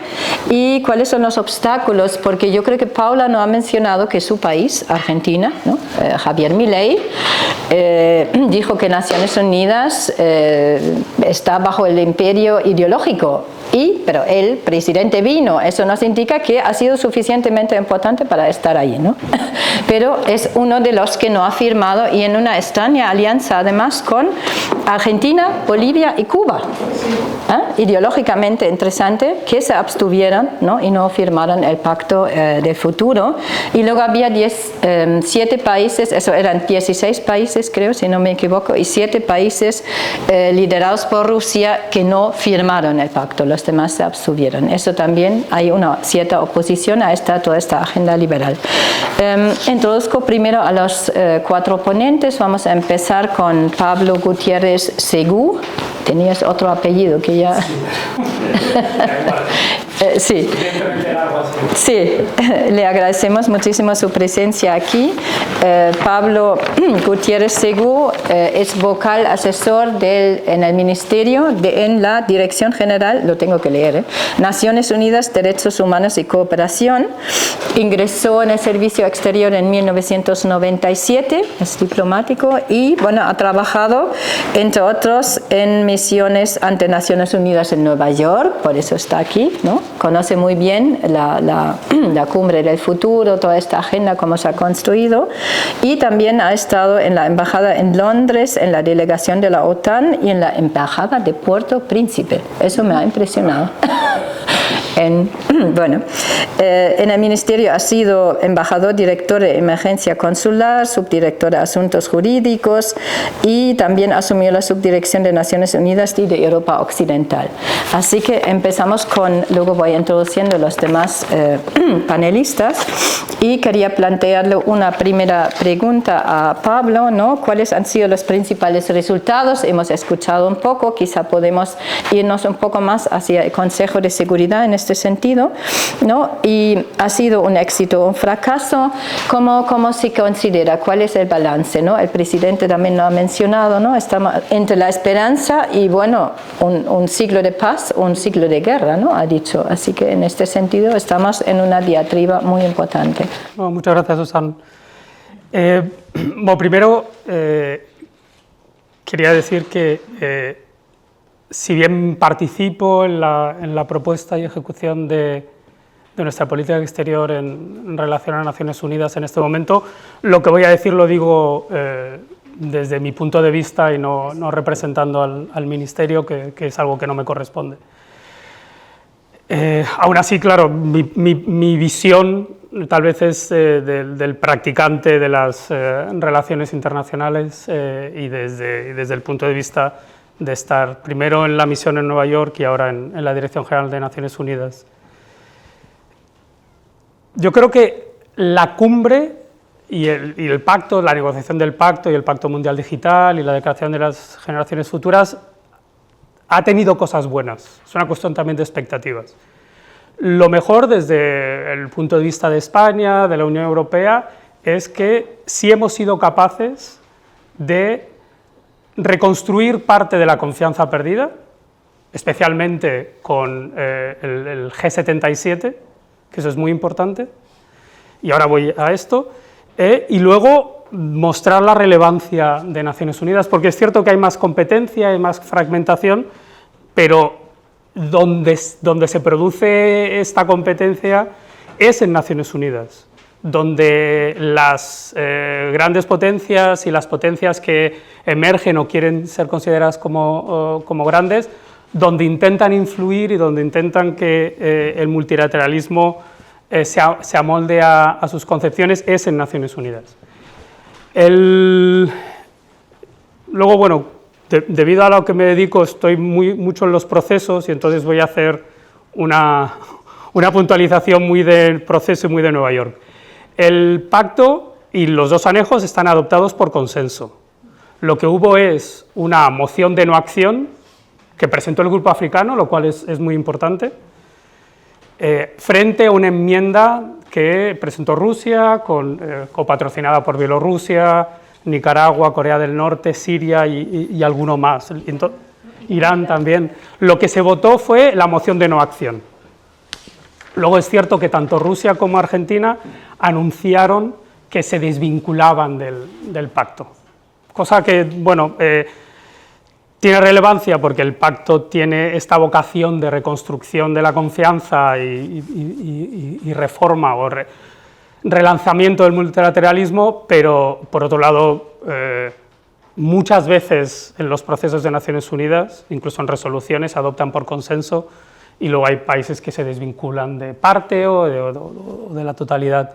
y cuáles son los obstáculos, porque yo creo que Paula no ha mencionado que su país, Argentina, ¿no? Javier Milei, dijo que Naciones Unidas está bajo el imperio ideológico. Pero el presidente vino, eso nos indica que ha sido suficientemente importante para estar ahí, ¿no? Pero es uno de los que no ha firmado y en una extraña alianza además con Argentina, Bolivia y Cuba. Ideológicamente interesante que se abstuvieran, ¿no? Y no firmaran el pacto del futuro. Y luego había 7 países, eso eran 16 países creo, si no me equivoco, y 7 países liderados por Rusia que no firmaron el pacto. Los demás se abstuvieron. Eso también hay una cierta oposición a toda esta agenda liberal. Introduzco primero a los 4 ponentes. Vamos a empezar con Pablo Gutiérrez Segú. Tenías otro apellido que ya... Sí. Sí, le agradecemos muchísimo su presencia aquí. Pablo Gutiérrez Segú es vocal asesor en el Ministerio, en la Dirección General, lo tengo que leer, Naciones Unidas, Derechos Humanos y Cooperación. Ingresó en el Servicio Exterior en 1997, es diplomático y bueno, ha trabajado, entre otros, en misiones ante Naciones Unidas en Nueva York, por eso está aquí, ¿no? Conoce muy bien la cumbre del futuro, toda esta agenda, cómo se ha construido, y también ha estado en la embajada en Londres, en la delegación de la OTAN y en la embajada de Puerto Príncipe. Eso me ha impresionado. En el Ministerio ha sido embajador, director de emergencia consular, subdirector de asuntos jurídicos y también asumió la subdirección de Naciones Unidas y de Europa Occidental. Así que empezamos luego voy introduciendo los demás panelistas y quería plantearle una primera pregunta a Pablo, ¿no? ¿Cuáles han sido los principales resultados? Hemos escuchado un poco, quizá podemos irnos un poco más hacia el Consejo de Seguridad en este sentido, ¿no? Y ha sido un éxito o un fracaso. ¿Cómo se considera? ¿Cuál es el balance, ¿no? El presidente también lo ha mencionado, ¿no? Estamos entre la esperanza y, bueno, un siglo de paz o un siglo de guerra, ¿no? Ha dicho. Así que en este sentido estamos en una diatriba muy importante. No, muchas gracias, Susan. Bueno, primero quería decir que si bien participo en la propuesta y ejecución de nuestra política exterior en relación a Naciones Unidas en este momento, lo que voy a decir lo digo desde mi punto de vista y no representando al Ministerio, que es algo que no me corresponde. Aún así, claro, mi visión tal vez es del practicante de las relaciones internacionales y desde el punto de vista de estar primero en la misión en Nueva York y ahora en la Dirección General de Naciones Unidas. Yo creo que la cumbre y el pacto, la negociación del pacto y el Pacto Mundial Digital y la Declaración de las Generaciones Futuras ha tenido cosas buenas, es una cuestión también de expectativas. Lo mejor desde el punto de vista de España, de la Unión Europea, es que sí hemos sido capaces de reconstruir parte de la confianza perdida, especialmente con el G77, que eso es muy importante, y ahora voy a esto, y luego mostrar la relevancia de Naciones Unidas, porque es cierto que hay más competencia, hay más fragmentación, pero donde se produce esta competencia es en Naciones Unidas, donde las grandes potencias y las potencias que emergen o quieren ser consideradas como grandes, donde intentan influir y donde intentan que el multilateralismo se amolde a sus concepciones, es en Naciones Unidas. Luego, bueno, debido a lo que me dedico, estoy mucho en los procesos y entonces voy a hacer una puntualización muy del proceso y muy de Nueva York. El pacto y los dos anejos están adoptados por consenso. Lo que hubo es una moción de no acción que presentó el Grupo Africano, lo cual es muy importante, frente a una enmienda que presentó Rusia, copatrocinada por Bielorrusia, Nicaragua, Corea del Norte, Siria y alguno más, Irán también. Lo que se votó fue la moción de no acción. Luego es cierto que tanto Rusia como Argentina anunciaron que se desvinculaban del pacto, cosa que, bueno, tiene relevancia porque el pacto tiene esta vocación de reconstrucción de la confianza y reforma o relanzamiento del multilateralismo, pero por otro lado, muchas veces en los procesos de Naciones Unidas, incluso en resoluciones, se adoptan por consenso y luego hay países que se desvinculan de parte o de la totalidad.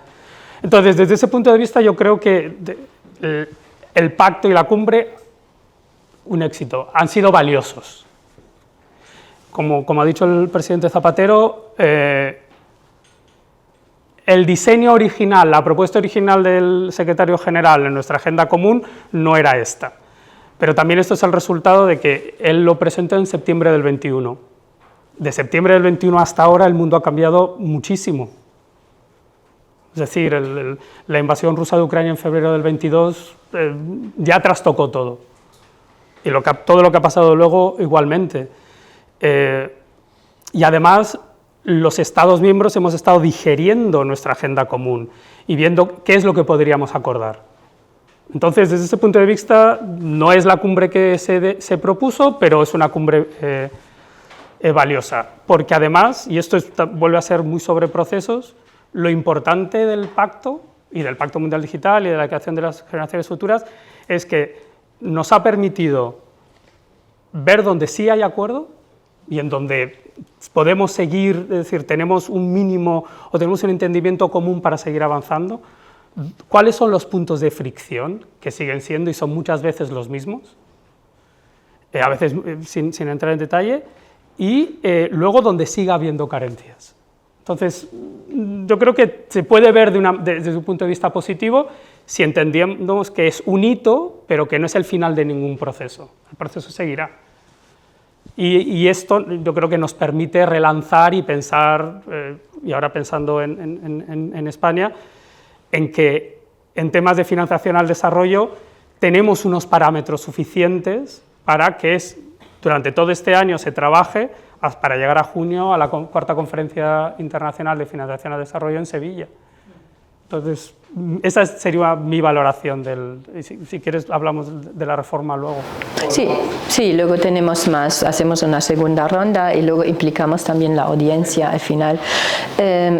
Entonces, desde ese punto de vista, yo creo que el pacto y la cumbre, un éxito, han sido valiosos. Como ha dicho el presidente Zapatero, el diseño original, la propuesta original del secretario general en nuestra agenda común no era esta, pero también esto es el resultado de que él lo presentó en septiembre del 21. De septiembre del 21 hasta ahora el mundo ha cambiado muchísimo. Es decir, la invasión rusa de Ucrania en febrero del 22 ya trastocó todo. Y todo lo que ha pasado luego igualmente. Y además, los Estados miembros hemos estado digeriendo nuestra agenda común y viendo qué es lo que podríamos acordar. Entonces, desde ese punto de vista, no es la cumbre que se propuso, pero es una cumbre valiosa, porque además, y esto vuelve a ser muy sobre procesos, lo importante del pacto y del Pacto Mundial Digital y de la creación de las generaciones futuras es que nos ha permitido ver donde sí hay acuerdo y en donde podemos seguir, es decir, tenemos un mínimo o tenemos un entendimiento común para seguir avanzando, cuáles son los puntos de fricción que siguen siendo y son muchas veces los mismos, a veces sin entrar en detalle, y luego donde siga habiendo carencias. Entonces, yo creo que se puede ver desde un punto de vista positivo si entendemos que es un hito, pero que no es el final de ningún proceso. El proceso seguirá. Y esto yo creo que nos permite relanzar y pensar, y ahora pensando en España, en que en temas de financiación al desarrollo tenemos unos parámetros suficientes para que durante todo este año se trabaje para llegar a junio a la cuarta Conferencia Internacional de Financiación al Desarrollo en Sevilla. Entonces, esa sería mi valoración si quieres hablamos de la reforma luego. Sí, luego tenemos hacemos una segunda ronda y luego implicamos también la audiencia al final.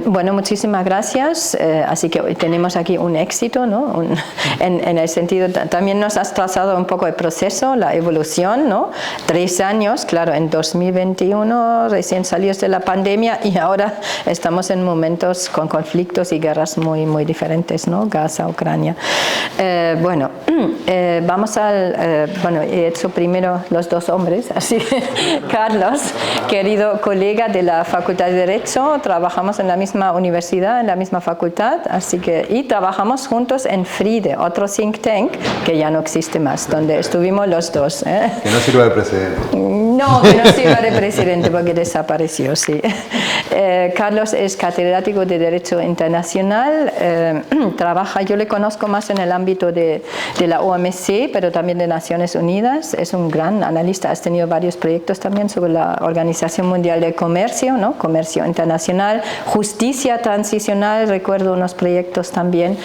Bueno, muchísimas gracias, así que hoy tenemos aquí un éxito, ¿no? En el sentido, también nos has trazado un poco el proceso, la evolución, ¿no? 3 años, claro, en 2021 recién salidos de la pandemia y ahora estamos en momentos con conflictos y guerras muy diferentes, ¿no? Gaza, Ucrania. Bueno, Vamos al, bueno, he hecho primero los dos hombres, así Carlos, querido colega de la Facultad de Derecho, trabajamos en la misma universidad, en la misma facultad, así que, y trabajamos juntos en FRIDE, otro think tank que ya no existe más, donde estuvimos los dos. Que no sirva de presidente. No, que no sirva de presidente porque desapareció, sí. Carlos es catedrático de Derecho Internacional, trabaja, yo le conozco más en el ámbito de la OMC, pero también de Naciones Unidas, es un gran analista, has tenido varios proyectos también sobre la Organización Mundial del Comercio, ¿no? Comercio internacional, justicia transicional, recuerdo unos proyectos también,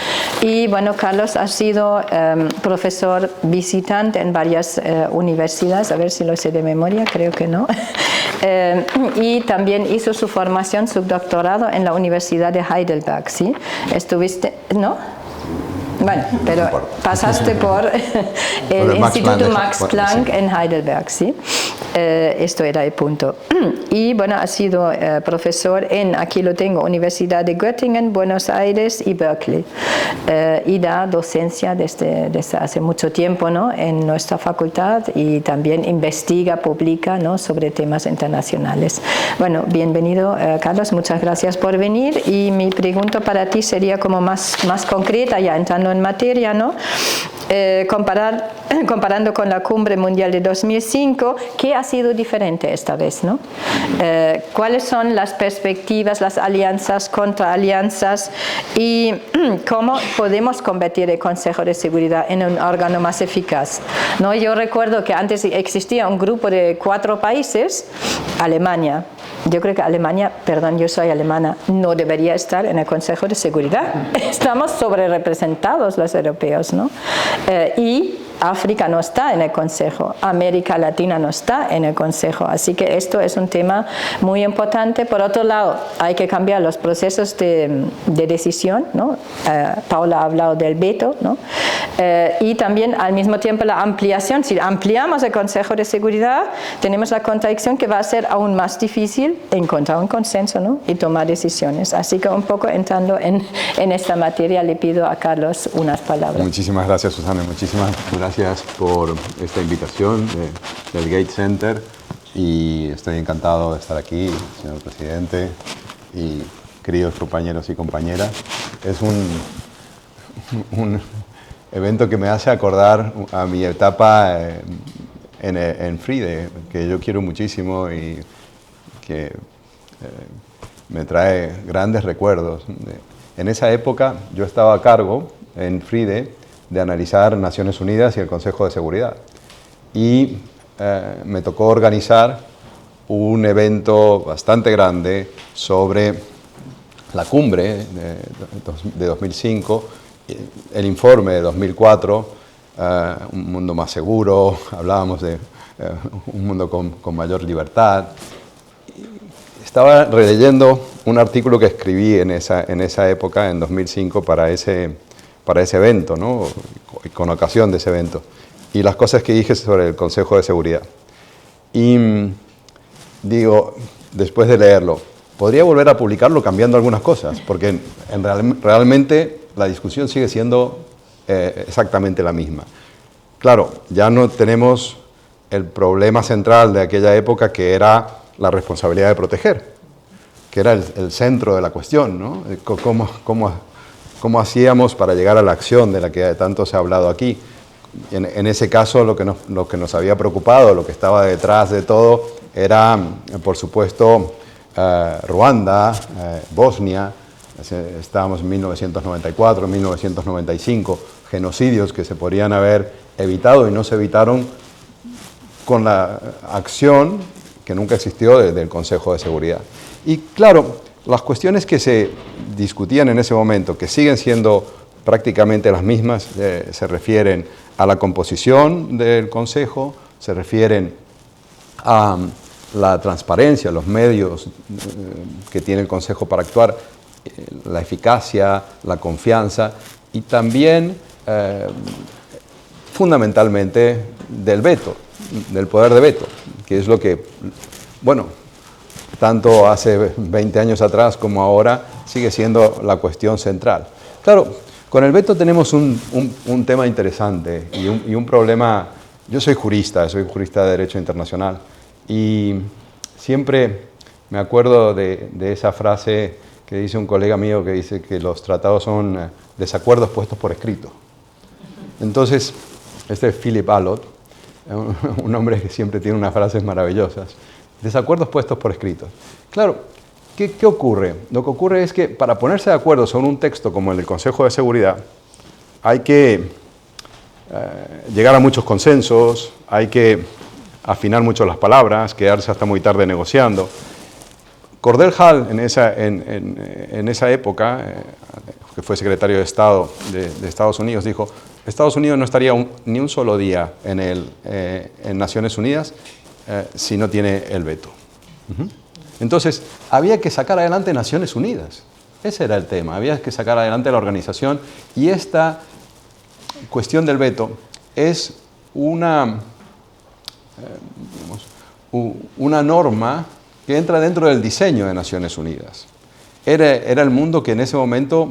y bueno, Carlos ha sido profesor visitante en varias universidades, a ver si lo sé de memoria, creo que no, y también hizo su formación, su doctorado en la Universidad de Heidelberg, ¿sí? ¿Estuviste, no? Bueno, pero pasaste por el Instituto Max Planck en Heidelberg, ¿sí? Esto era el punto. Y bueno, ha sido profesor en, aquí lo tengo, Universidad de Göttingen, Buenos Aires y Berkeley. Y da docencia desde hace mucho tiempo, ¿no? En nuestra facultad y también investiga, publica, ¿no? Sobre temas internacionales. Bueno, bienvenido, Carlos, muchas gracias por venir. Y mi pregunta para ti sería como más concreta, ya entrando en materia, ¿no? Comparando con la Cumbre Mundial de 2005, ¿qué ha sido diferente esta vez, ¿no? ¿Cuáles son las perspectivas, las alianzas, contraalianzas y cómo podemos convertir el Consejo de Seguridad en un órgano más eficaz, ¿no? Yo recuerdo que antes existía un grupo de 4 países, Alemania. Yo creo que Alemania, perdón, yo soy alemana, no debería estar en el Consejo de Seguridad. Estamos sobrerepresentados los europeos, ¿no? Y África no está en el Consejo, América Latina no está en el Consejo, así que esto es un tema muy importante. Por otro lado, hay que cambiar los procesos de decisión, ¿no? Paula ha hablado del veto, ¿no? Y también al mismo tiempo la ampliación. Si ampliamos el Consejo de Seguridad, tenemos la contradicción que va a ser aún más difícil encontrar un consenso, ¿no? Y tomar decisiones. Así que un poco entrando en esta materia, le pido a Carlos unas palabras. Muchísimas gracias, Susana, muchísimas gracias por esta invitación del Gates Center y estoy encantado de estar aquí, señor presidente y queridos compañeros y compañeras. Es un evento que me hace acordar a mi etapa en FRIDE, que yo quiero muchísimo y que me trae grandes recuerdos. En esa época yo estaba a cargo en FRIDE de analizar Naciones Unidas y el Consejo de Seguridad. Y me tocó organizar un evento bastante grande sobre la cumbre de 2005, el informe de 2004, un mundo más seguro, hablábamos de un mundo con mayor libertad. Estaba releyendo un artículo que escribí en esa época, en 2005, para ese evento, ¿no? Con ocasión de ese evento, y las cosas que dije sobre el Consejo de Seguridad. Y digo, después de leerlo, podría volver a publicarlo cambiando algunas cosas, porque realmente la discusión sigue siendo exactamente la misma. Claro, ya no tenemos el problema central de aquella época, que era la responsabilidad de proteger, que era el centro de la cuestión, ¿no? ¿Cómo hacíamos para llegar a la acción de la que tanto se ha hablado aquí? En ese caso, lo que nos había preocupado, lo que estaba detrás de todo, era, por supuesto, Ruanda, Bosnia. Estábamos en 1994, 1995, genocidios que se podrían haber evitado y no se evitaron con la acción que nunca existió del Consejo de Seguridad. Y claro, las cuestiones que se discutían en ese momento, que siguen siendo prácticamente las mismas, se refieren a la composición del Consejo, se refieren a la transparencia, los medios que tiene el Consejo para actuar, la eficacia, la confianza y también fundamentalmente del veto, del poder de veto, que es lo que, bueno, tanto hace 20 años atrás como ahora sigue siendo la cuestión central. Claro, Con el veto tenemos un tema interesante y un problema. Yo soy jurista de Derecho Internacional y siempre me acuerdo de esa frase que dice un colega mío que dice que los tratados son desacuerdos puestos por escrito. Entonces, este es Philip Allott, un hombre que siempre tiene unas frases maravillosas. Desacuerdos puestos por escrito. Claro, ¿qué ocurre? Lo que ocurre es que para ponerse de acuerdo sobre un texto como el del Consejo de Seguridad, hay que llegar a muchos consensos, hay que afinar mucho las palabras, quedarse hasta muy tarde negociando. Cordell Hull, en esa época, que fue secretario de Estado de Estados Unidos, dijo: Estados Unidos no estaría ni un solo día en Naciones Unidas si no tiene el veto. Entonces, había que sacar adelante Naciones Unidas. Ese era el tema, había que sacar adelante la organización, y esta cuestión del veto es una norma que entra dentro del diseño de Naciones Unidas. Era el mundo que en ese momento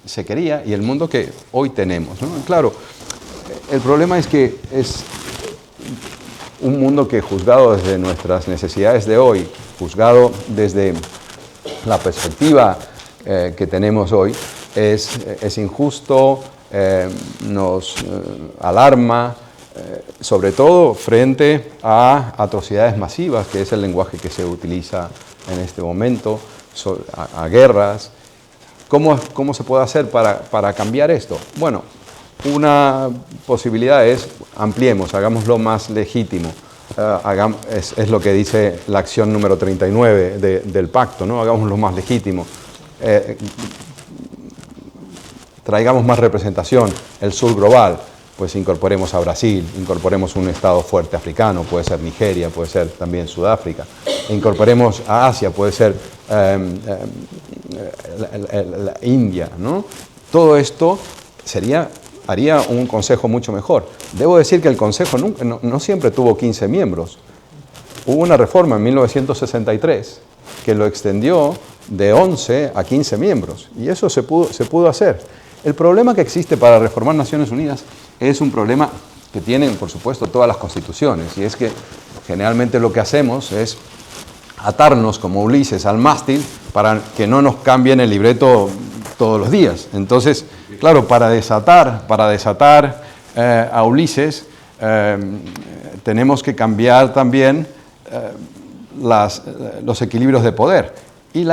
se quería y el mundo que hoy tenemos, ¿no? Claro, el problema es que es un mundo que, juzgado desde nuestras necesidades de hoy, juzgado desde la perspectiva que tenemos hoy, es injusto, nos alarma, sobre todo frente a atrocidades masivas, que es el lenguaje que se utiliza en este momento, a guerras. ¿Cómo se puede hacer para cambiar esto? Bueno, una posibilidad es ampliemos, hagámoslo más legítimo. Es lo que dice la acción número 39 del pacto, ¿no? Hagámoslo más legítimo. Traigamos más representación, el sur global, pues incorporemos a Brasil, incorporemos un estado fuerte africano, puede ser Nigeria, puede ser también Sudáfrica, incorporemos a Asia, puede ser la India, ¿no? Todo esto haría un consejo mucho mejor. Debo decir que el consejo no siempre tuvo 15 miembros. Hubo una reforma en 1963 que lo extendió de 11 a 15 miembros, y eso se pudo hacer. El problema que existe para reformar Naciones Unidas es un problema que tienen, por supuesto, todas las constituciones, y es que generalmente lo que hacemos es atarnos como Ulises al mástil para que no nos cambien el libreto todos los días. Entonces, claro, para desatar a Ulises tenemos que cambiar también los equilibrios de poder, y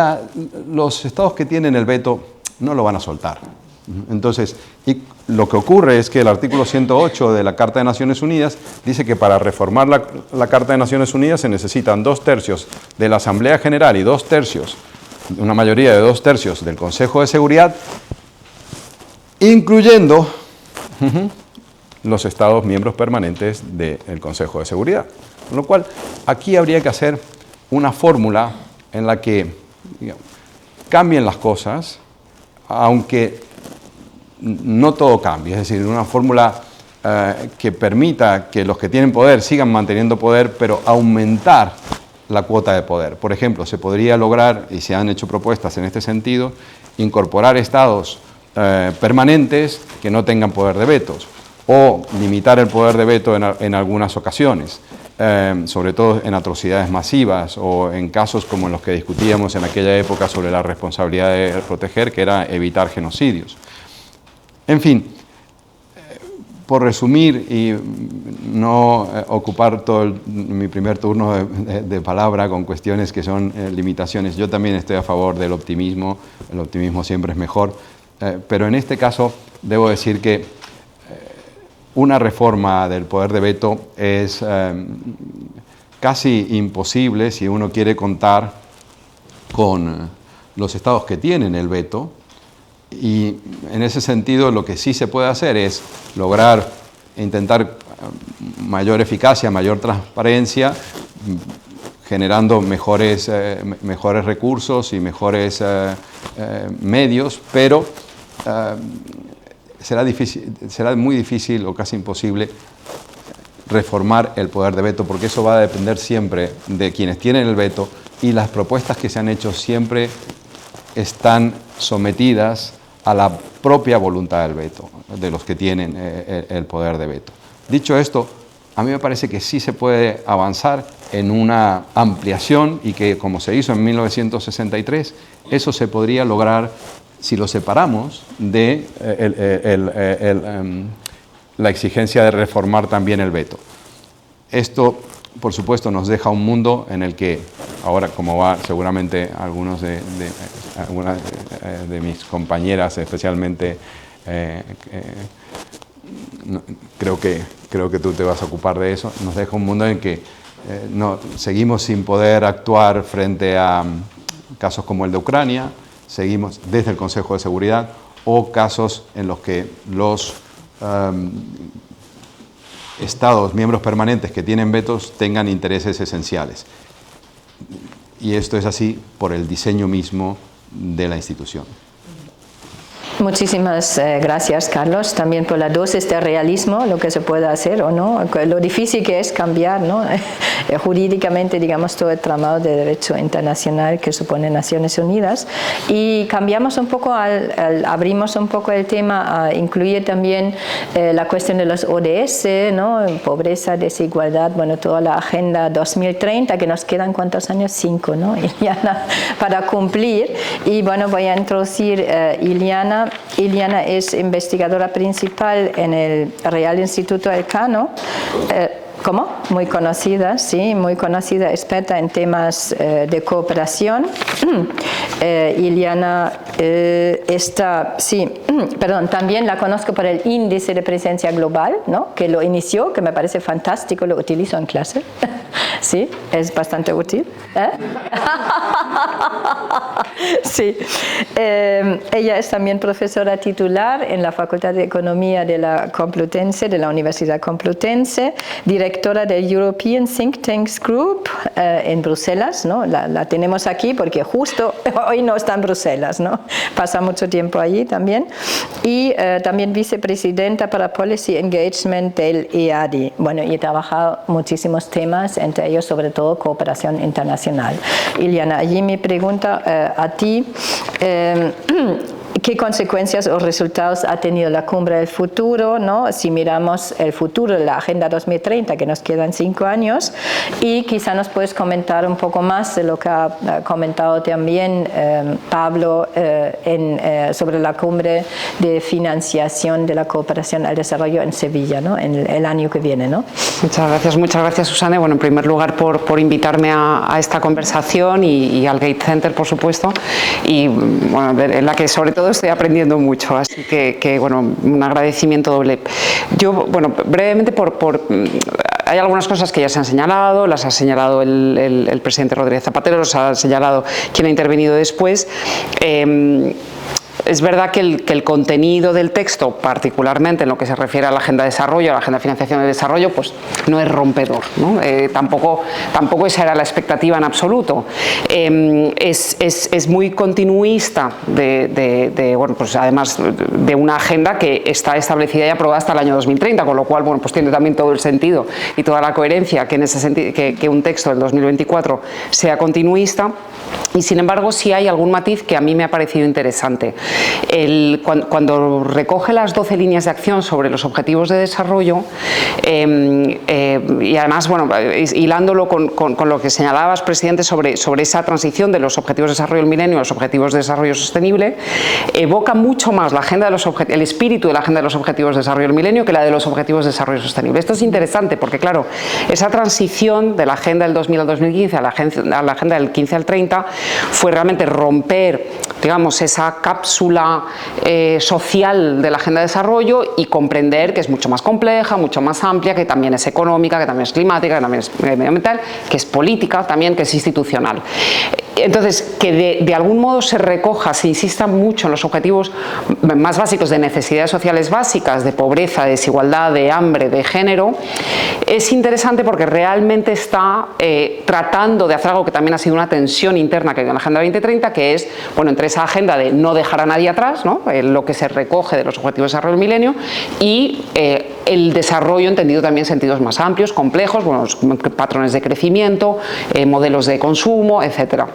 los estados que tienen el veto no lo van a soltar. Entonces, y lo que ocurre es que el artículo 108 de la Carta de Naciones Unidas dice que para reformar la Carta de Naciones Unidas se necesitan 2/3 de la Asamblea General y 2/3, una mayoría de 2/3 del Consejo de Seguridad, incluyendo los Estados miembros permanentes del Consejo de Seguridad. Con lo cual, aquí habría que hacer una fórmula en la que, digamos, cambien las cosas, aunque no todo cambie, es decir, una fórmula que permita que los que tienen poder sigan manteniendo poder, pero aumentar la cuota de poder. Por ejemplo, se podría lograr, y se han hecho propuestas en este sentido, incorporar estados permanentes que no tengan poder de vetos, o limitar el poder de veto en algunas ocasiones, sobre todo en atrocidades masivas o en casos como en los que discutíamos en aquella época sobre la responsabilidad de proteger, que era evitar genocidios. En fin, por resumir y no ocupar todo mi primer turno de palabra con cuestiones que son limitaciones, yo también estoy a favor del optimismo. El optimismo siempre es mejor, pero en este caso debo decir que una reforma del poder de veto es casi imposible si uno quiere contar con los estados que tienen el veto. Y en ese sentido lo que sí se puede hacer es intentar mayor eficacia, mayor transparencia, generando mejores recursos y mejores medios, pero será muy difícil o casi imposible reformar el poder de veto, porque eso va a depender siempre de quienes tienen el veto, y las propuestas que se han hecho siempre están sometidas a la propia voluntad del veto, de los que tienen el poder de veto. Dicho esto, a mí me parece que sí se puede avanzar en una ampliación y que, como se hizo en 1963, eso se podría lograr si lo separamos de la exigencia de reformar también el veto. Esto, por supuesto, nos deja un mundo en el que, ahora como va seguramente algunas de mis compañeras, especialmente, creo que tú te vas a ocupar de eso, nos deja un mundo en que seguimos sin poder actuar frente a casos como el de Ucrania, seguimos desde el Consejo de Seguridad, o casos en los que los Estados, miembros permanentes que tienen vetos, tengan intereses esenciales. Y esto es así por el diseño mismo de la institución. Muchísimas gracias, Carlos, también por la dosis de realismo, lo que se puede hacer o no, lo difícil que es cambiar, ¿no? Jurídicamente, digamos, todo el tramado de derecho internacional que supone Naciones Unidas, y cambiamos un poco, abrimos un poco el tema a incluir también la cuestión de los ODS, ¿no? Pobreza, desigualdad, bueno, toda la Agenda 2030, que nos quedan ¿cuántos años? 5, ¿no? Iliana, para cumplir, y bueno, voy a introducir Iliana. Iliana es investigadora principal en el Real Instituto Elcano. ¿Cómo? Muy conocida, sí, muy conocida, experta en temas de cooperación. Iliana también la conozco por el índice de presencia global, ¿no? Que lo inició, que me parece fantástico, lo utilizo en clase. Sí, es bastante útil. Sí. Ella es también profesora titular en la Facultad de Economía de la Complutense, de la Universidad Complutense, directora del European Think Tanks Group en Bruselas, ¿no? La tenemos aquí porque justo hoy no está en Bruselas, ¿no? Pasa mucho tiempo allí también. Y también vicepresidenta para Policy Engagement del EADI. Bueno, y he trabajado muchísimos temas, entre ellos sobre todo cooperación internacional. Iliana, allí mi pregunta a ti, ¿qué consecuencias o resultados ha tenido la cumbre del futuro, ¿no? Si miramos el futuro de la Agenda 2030, que nos quedan 5 años, y quizá nos puedes comentar un poco más de lo que ha comentado también Pablo sobre la cumbre de financiación de la cooperación al desarrollo en Sevilla, ¿no? En el año que viene, ¿no? Muchas gracias, Susana. Bueno, en primer lugar por invitarme a esta conversación y al Gates Center, por supuesto, y bueno, en la que sobre todo estoy aprendiendo mucho, así que bueno, un agradecimiento doble. Yo, bueno, brevemente hay algunas cosas que ya se han señalado, las ha señalado el presidente Rodríguez Zapatero, los ha señalado quien ha intervenido después. Es verdad que el contenido del texto, particularmente en lo que se refiere a la agenda de desarrollo, a la agenda de financiación de desarrollo, pues no es rompedor, ¿no? Tampoco esa era la expectativa en absoluto. Es muy continuista bueno, pues además de una agenda que está establecida y aprobada hasta el año 2030, con lo cual, bueno, pues tiene también todo el sentido y toda la coherencia que en ese sentido que un texto del 2024 sea continuista. Y sin embargo sí hay algún matiz que a mí me ha parecido interesante. Cuando recoge las 12 líneas de acción sobre los objetivos de desarrollo, y además, bueno, hilándolo con lo que señalabas, presidente, sobre esa transición de los objetivos de desarrollo del milenio a los objetivos de desarrollo sostenible, evoca mucho más el espíritu de la agenda de los objetivos de desarrollo del milenio que la de los objetivos de desarrollo sostenible. Esto es interesante porque, claro, esa transición de la agenda del 2000 al 2015 a la agenda del 15 al 30 fue realmente romper, digamos, esa cápsula social de la agenda de desarrollo y comprender que es mucho más compleja, mucho más amplia, que también es económica, que también es climática, que también es medioambiental, que es política también, que es institucional. Entonces, que de algún modo se recoja, se insista mucho en los objetivos más básicos de necesidades sociales básicas, de pobreza, de desigualdad, de hambre, de género, es interesante porque realmente está tratando de hacer algo que también ha sido una tensión interna que hay en la Agenda 2030, que es, bueno, entre esa agenda de no dejar a nadie atrás, ¿no? Lo que se recoge de los objetivos de desarrollo del milenio, y el desarrollo entendido también en sentidos más amplios, complejos, bueno, patrones de crecimiento, modelos de consumo, etcétera.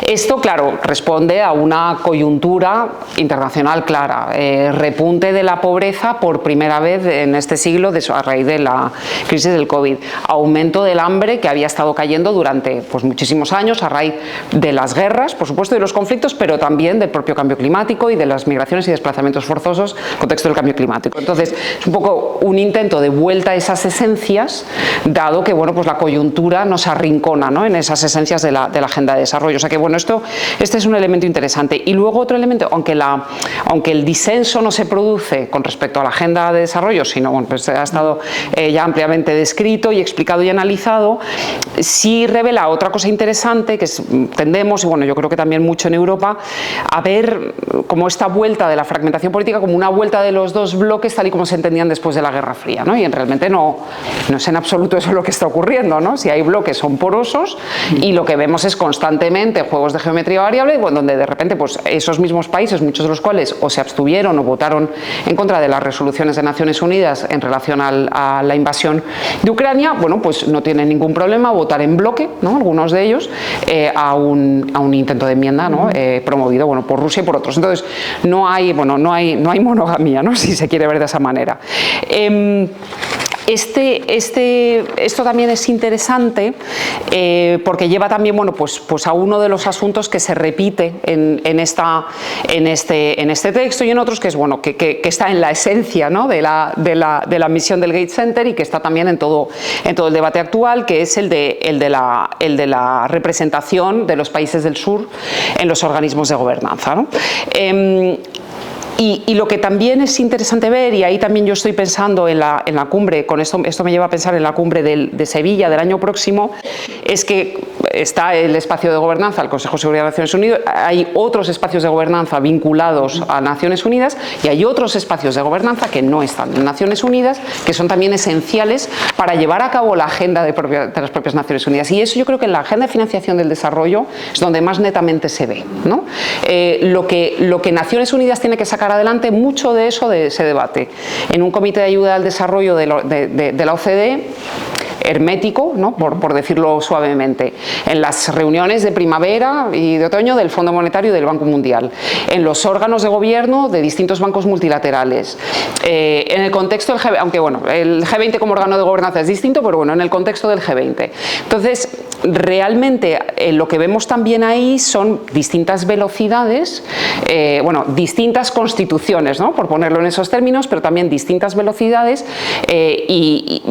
Esto, claro, responde a una coyuntura internacional clara, repunte de la pobreza por primera vez en este siglo a raíz de la crisis del COVID, aumento del hambre que había estado cayendo durante pues, muchísimos años a raíz de las guerras, por supuesto, de los conflictos, pero también del propio cambio climático y de las migraciones y desplazamientos forzosos en el contexto del cambio climático. Entonces, es un poco un intento de vuelta a esas esencias, dado que bueno, pues la coyuntura nos arrincona, ¿no?, en esas esencias de la agenda de desarrollo. O sea que bueno, este es un elemento interesante. Y luego otro elemento, aunque el disenso no se produce con respecto a la agenda de desarrollo, sino bueno, pues ha estado ya ampliamente descrito y explicado y analizado, sí revela otra cosa interesante que tendemos, y bueno, yo creo que también mucho en Europa, a ver como esta vuelta de la fragmentación política como una vuelta de los dos bloques tal y como se entendían después de la Guerra Fría, ¿no? Y realmente no es en absoluto eso lo que está ocurriendo, ¿no? Si hay bloques son porosos y lo que vemos es constantemente juegos de geometría variable, bueno, donde de repente pues, esos mismos países, muchos de los cuales o se abstuvieron o votaron en contra de las resoluciones de Naciones Unidas en relación a la invasión de Ucrania, bueno, pues no tienen ningún problema votar en bloque, ¿no?, algunos de ellos, a un intento de enmienda, ¿no?, promovido bueno, por Rusia y por otros. Entonces, no hay monogamía, ¿no?, si se quiere ver de esa manera. Esto también es interesante porque lleva también bueno, pues a uno de los asuntos que se repite en este texto y en otros, que es bueno, que está en la esencia, ¿no?, de la misión del Gates Center y que está también en todo el debate actual, que es el de la representación de los países del sur en los organismos de gobernanza, ¿no? Y lo que también es interesante ver, y ahí también yo estoy pensando en la cumbre, con esto me lleva a pensar en la cumbre de Sevilla del año próximo, es que está el espacio de gobernanza, el Consejo de Seguridad de Naciones Unidas, hay otros espacios de gobernanza vinculados a Naciones Unidas y hay otros espacios de gobernanza que no están en Naciones Unidas, que son también esenciales para llevar a cabo la agenda de las propias Naciones Unidas. Y eso yo creo que en la agenda de financiación del desarrollo es donde más netamente se ve, ¿no? Lo que Naciones Unidas tiene que sacar adelante, mucho de eso se debate en un comité de ayuda al desarrollo de la OCDE, hermético, ¿no?, por decirlo suavemente, en las reuniones de primavera y de otoño del Fondo Monetario y del Banco Mundial, en los órganos de gobierno de distintos bancos multilaterales, en el contexto del G20, aunque bueno, el G20 como órgano de gobernanza es distinto, pero bueno, en el contexto del G20. Entonces, realmente lo que vemos también ahí son distintas velocidades, bueno, distintas constituciones, ¿no?, por ponerlo en esos términos, pero también distintas velocidades y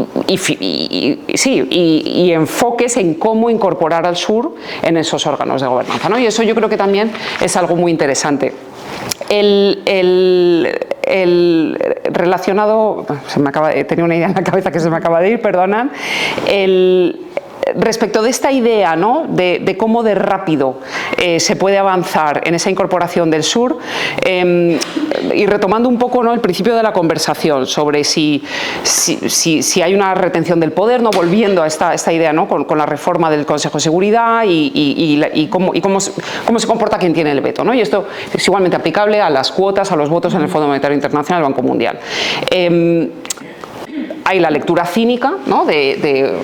enfoques en cómo incorporar al sur en esos órganos de gobernanza, ¿no? Y eso yo creo que también es algo muy interesante. El relacionado, tenía una idea en la cabeza que se me acaba de ir, perdonad, respecto de esta idea, ¿no?, de cómo de rápido se puede avanzar en esa incorporación del sur, y retomando un poco, ¿no?, el principio de la conversación sobre si hay una retención del poder, ¿no?, volviendo a esta idea, ¿no?, con la reforma del Consejo de Seguridad y cómo se comporta quien tiene el veto, ¿no? Y esto es igualmente aplicable a las cuotas, a los votos en el Fondo Monetario Internacional, el Banco Mundial. Hay la lectura cínica, ¿no?,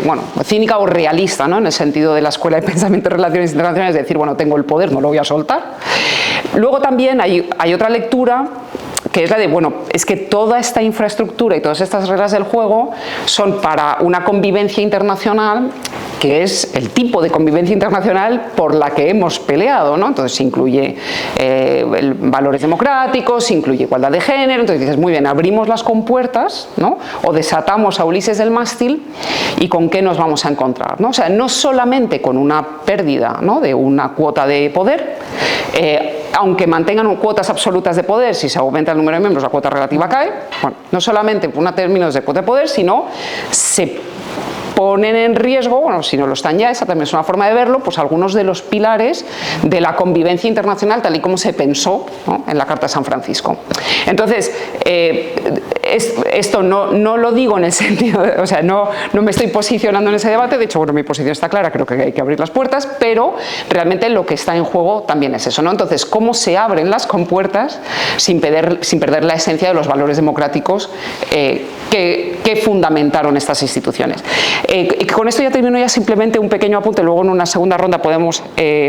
bueno, cínica o realista, ¿no?, en el sentido de la Escuela de Pensamiento y Relaciones Internacionales, de decir, bueno, tengo el poder, no lo voy a soltar. Luego también hay otra lectura, que es la de, bueno, es que toda esta infraestructura y todas estas reglas del juego son para una convivencia internacional que es el tipo de convivencia internacional por la que hemos peleado, ¿no? Entonces incluye valores democráticos, incluye igualdad de género. Entonces dices, muy bien, abrimos las compuertas, ¿no?, o desatamos a Ulises del mástil, ¿y con qué nos vamos a encontrar, ¿no? O sea, no solamente con una pérdida, ¿no?, de una cuota de poder, aunque mantengan cuotas absolutas de poder, si se aumenta el número de miembros la cuota relativa cae, bueno, no solamente por términos de cuota de poder, sino se ponen en riesgo, bueno, si no lo están ya, esa también es una forma de verlo, pues algunos de los pilares de la convivencia internacional tal y como se pensó, ¿no?, en la Carta de San Francisco. Entonces, esto no lo digo en el sentido, o sea, no me estoy posicionando en ese debate, de hecho, bueno, mi posición está clara, creo que hay que abrir las puertas, pero realmente lo que está en juego también es eso, ¿no? Entonces, ¿cómo se abren las compuertas sin perder la esencia de los valores democráticos que fundamentaron estas instituciones? Con esto ya termino, ya simplemente un pequeño apunte, luego en una segunda ronda podemos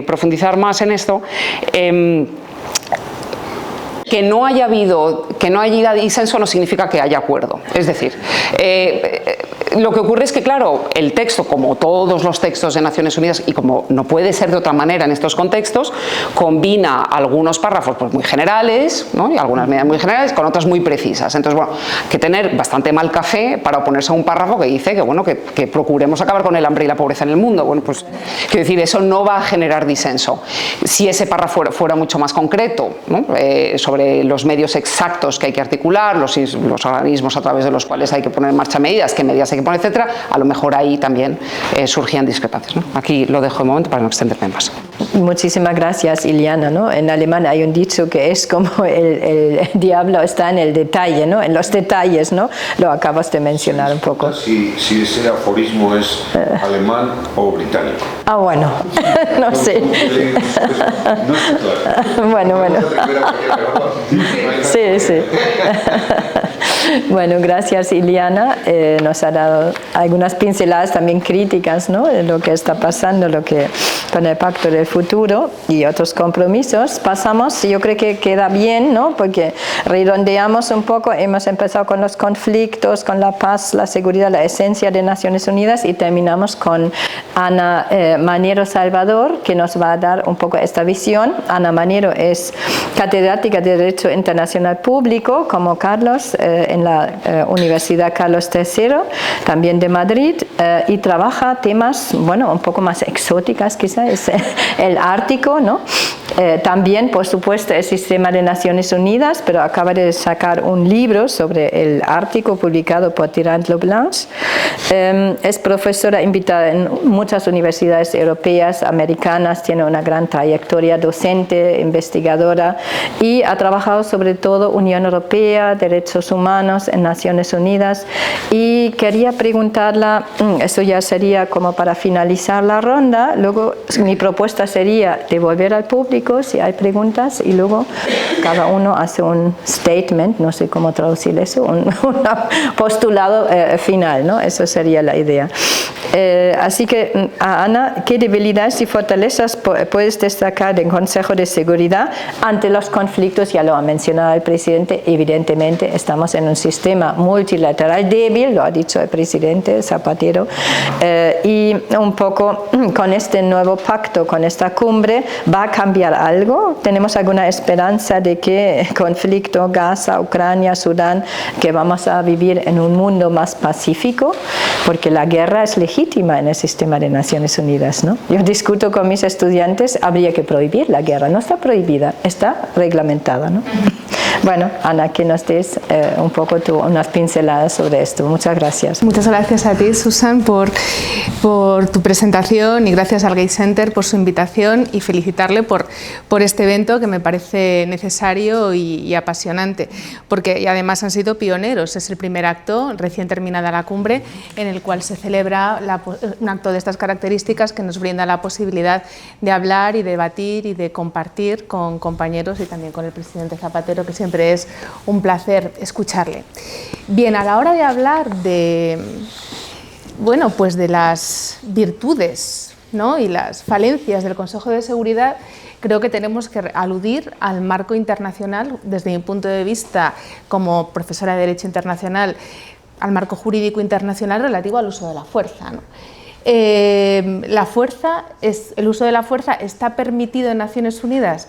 profundizar más en esto. Que no haya disenso no significa que haya acuerdo. Es decir, lo que ocurre es que, claro, el texto, como todos los textos de Naciones Unidas, y como no puede ser de otra manera en estos contextos, combina algunos párrafos pues, muy generales, ¿no? Y algunas medidas muy generales con otras muy precisas. Entonces, bueno, hay que tener bastante mal café para oponerse a un párrafo que dice que, bueno, que procuremos acabar con el hambre y la pobreza en el mundo. Bueno, pues, quiero decir, eso no va a generar disenso. Si ese párrafo fuera mucho más concreto, ¿no? Sobre los medios exactos que hay que articular, los organismos a través de los cuales hay que poner en marcha medidas, qué medidas hay que poner, etcétera, a lo mejor ahí también surgían discrepancias, ¿no? Aquí lo dejo de momento para no extenderme más. Muchísimas gracias, Iliana, ¿no? En alemán hay un dicho que es como el diablo está en el detalle, ¿no? En los detalles, ¿no? Lo acabas de mencionar un poco. Si ese aforismo es alemán o británico. Ah, bueno, no sé. No está claro. Bueno. Sí. Bueno, gracias, Iliana. Nos ha dado algunas pinceladas también críticas, ¿no? De lo que está pasando, con el Pacto del Futuro y otros compromisos. Pasamos, yo creo que queda bien, ¿no? Porque redondeamos un poco, hemos empezado con los conflictos, con la paz, la seguridad, la esencia de Naciones Unidas, y terminamos con Ana Manero Salvador, que nos va a dar un poco esta visión. Ana Manero es catedrática de Derecho Internacional Público, como Carlos, en la Universidad Carlos III, también de Madrid, y trabaja temas, bueno, un poco más exóticas quizás, es el Ártico, ¿no? También, por supuesto, el sistema de Naciones Unidas, pero acaba de sacar un libro sobre el Ártico publicado por Tirant Leblanc. Es profesora invitada en muchas universidades europeas, americanas, tiene una gran trayectoria docente, investigadora, y ha trabajado sobre todo Unión Europea, derechos humanos en Naciones Unidas. Y quería preguntarla, eso ya sería como para finalizar la ronda, luego mi propuesta sería devolver al público si hay preguntas y luego cada uno hace un statement, no sé cómo traducir eso, un postulado final, ¿no? Eso sería la idea. Así que, Ana, ¿qué debilidades y fortalezas puedes destacar del Consejo de Seguridad ante los conflictos? Ya lo ha mencionado el presidente, evidentemente estamos en un sistema multilateral débil, lo ha dicho el presidente Zapatero, y un poco con este nuevo pacto, con esta cumbre, ¿va a cambiar algo? ¿Tenemos alguna esperanza de que el conflicto Gaza, Ucrania, Sudán, que vamos a vivir en un mundo más pacífico? Porque la guerra es legítima en el sistema de Naciones Unidas, ¿no? Yo discuto con mis estudiantes, habría que prohibir la guerra, no está prohibida, está reglamentada, ¿no? Bueno, Ana, que nos des un poco unas pinceladas sobre esto. Muchas gracias. Muchas gracias a ti, Susan, por tu presentación, y gracias al Gates Center por su invitación, y felicitarle por este evento que me parece necesario y apasionante, porque y además han sido pioneros. Es el primer acto, recién terminada la cumbre, en el cual se celebra un acto de estas características que nos brinda la posibilidad de hablar y debatir y de compartir con compañeros y también con el presidente Zapatero, que siempre es un placer escucharle. Bien, a la hora de hablar de, bueno, pues de las virtudes, ¿no?, y las falencias del Consejo de Seguridad, creo que tenemos que aludir al marco internacional, desde mi punto de vista como profesora de Derecho Internacional, al marco jurídico internacional relativo al uso de la fuerza, ¿no? El uso de la fuerza está permitido en Naciones Unidas.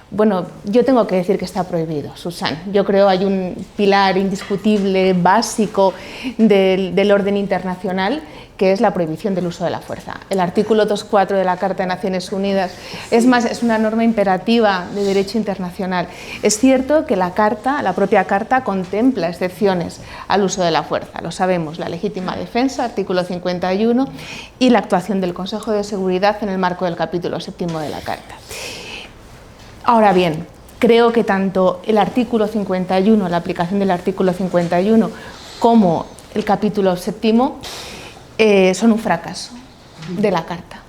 Bueno, yo tengo que decir que está prohibido, Susan. Yo creo que hay un pilar indiscutible, básico del orden internacional, que es la prohibición del uso de la fuerza. El artículo 2.4 de la Carta de Naciones Unidas, es más, es una norma imperativa de derecho internacional. Es cierto que la propia Carta contempla excepciones al uso de la fuerza, lo sabemos, la legítima defensa, artículo 51, y la actuación del Consejo de Seguridad en el marco del capítulo 7 de la Carta. Ahora bien, Creo que tanto el artículo 51, la aplicación del artículo 51, como el capítulo 7 son un fracaso de la Carta.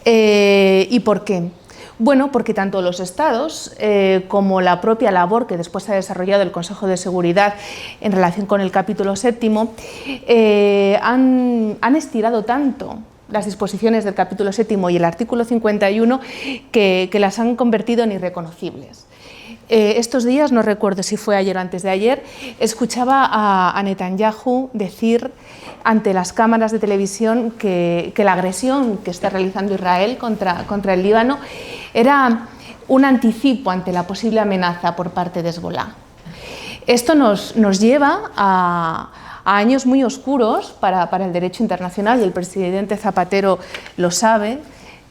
¿Y por qué? Bueno, porque tanto los Estados como la propia labor que después ha desarrollado el Consejo de Seguridad en relación con el capítulo 7 han estirado tanto las disposiciones del capítulo 7 y el artículo 51 que las han convertido en irreconocibles. Estos días, no recuerdo si fue ayer o antes de ayer, escuchaba a Netanyahu decir ante las cámaras de televisión que la agresión que está realizando Israel contra el Líbano era un anticipo ante la posible amenaza por parte de Hezbollah. Esto nos lleva a años muy oscuros para el derecho internacional, y el presidente Zapatero lo sabe.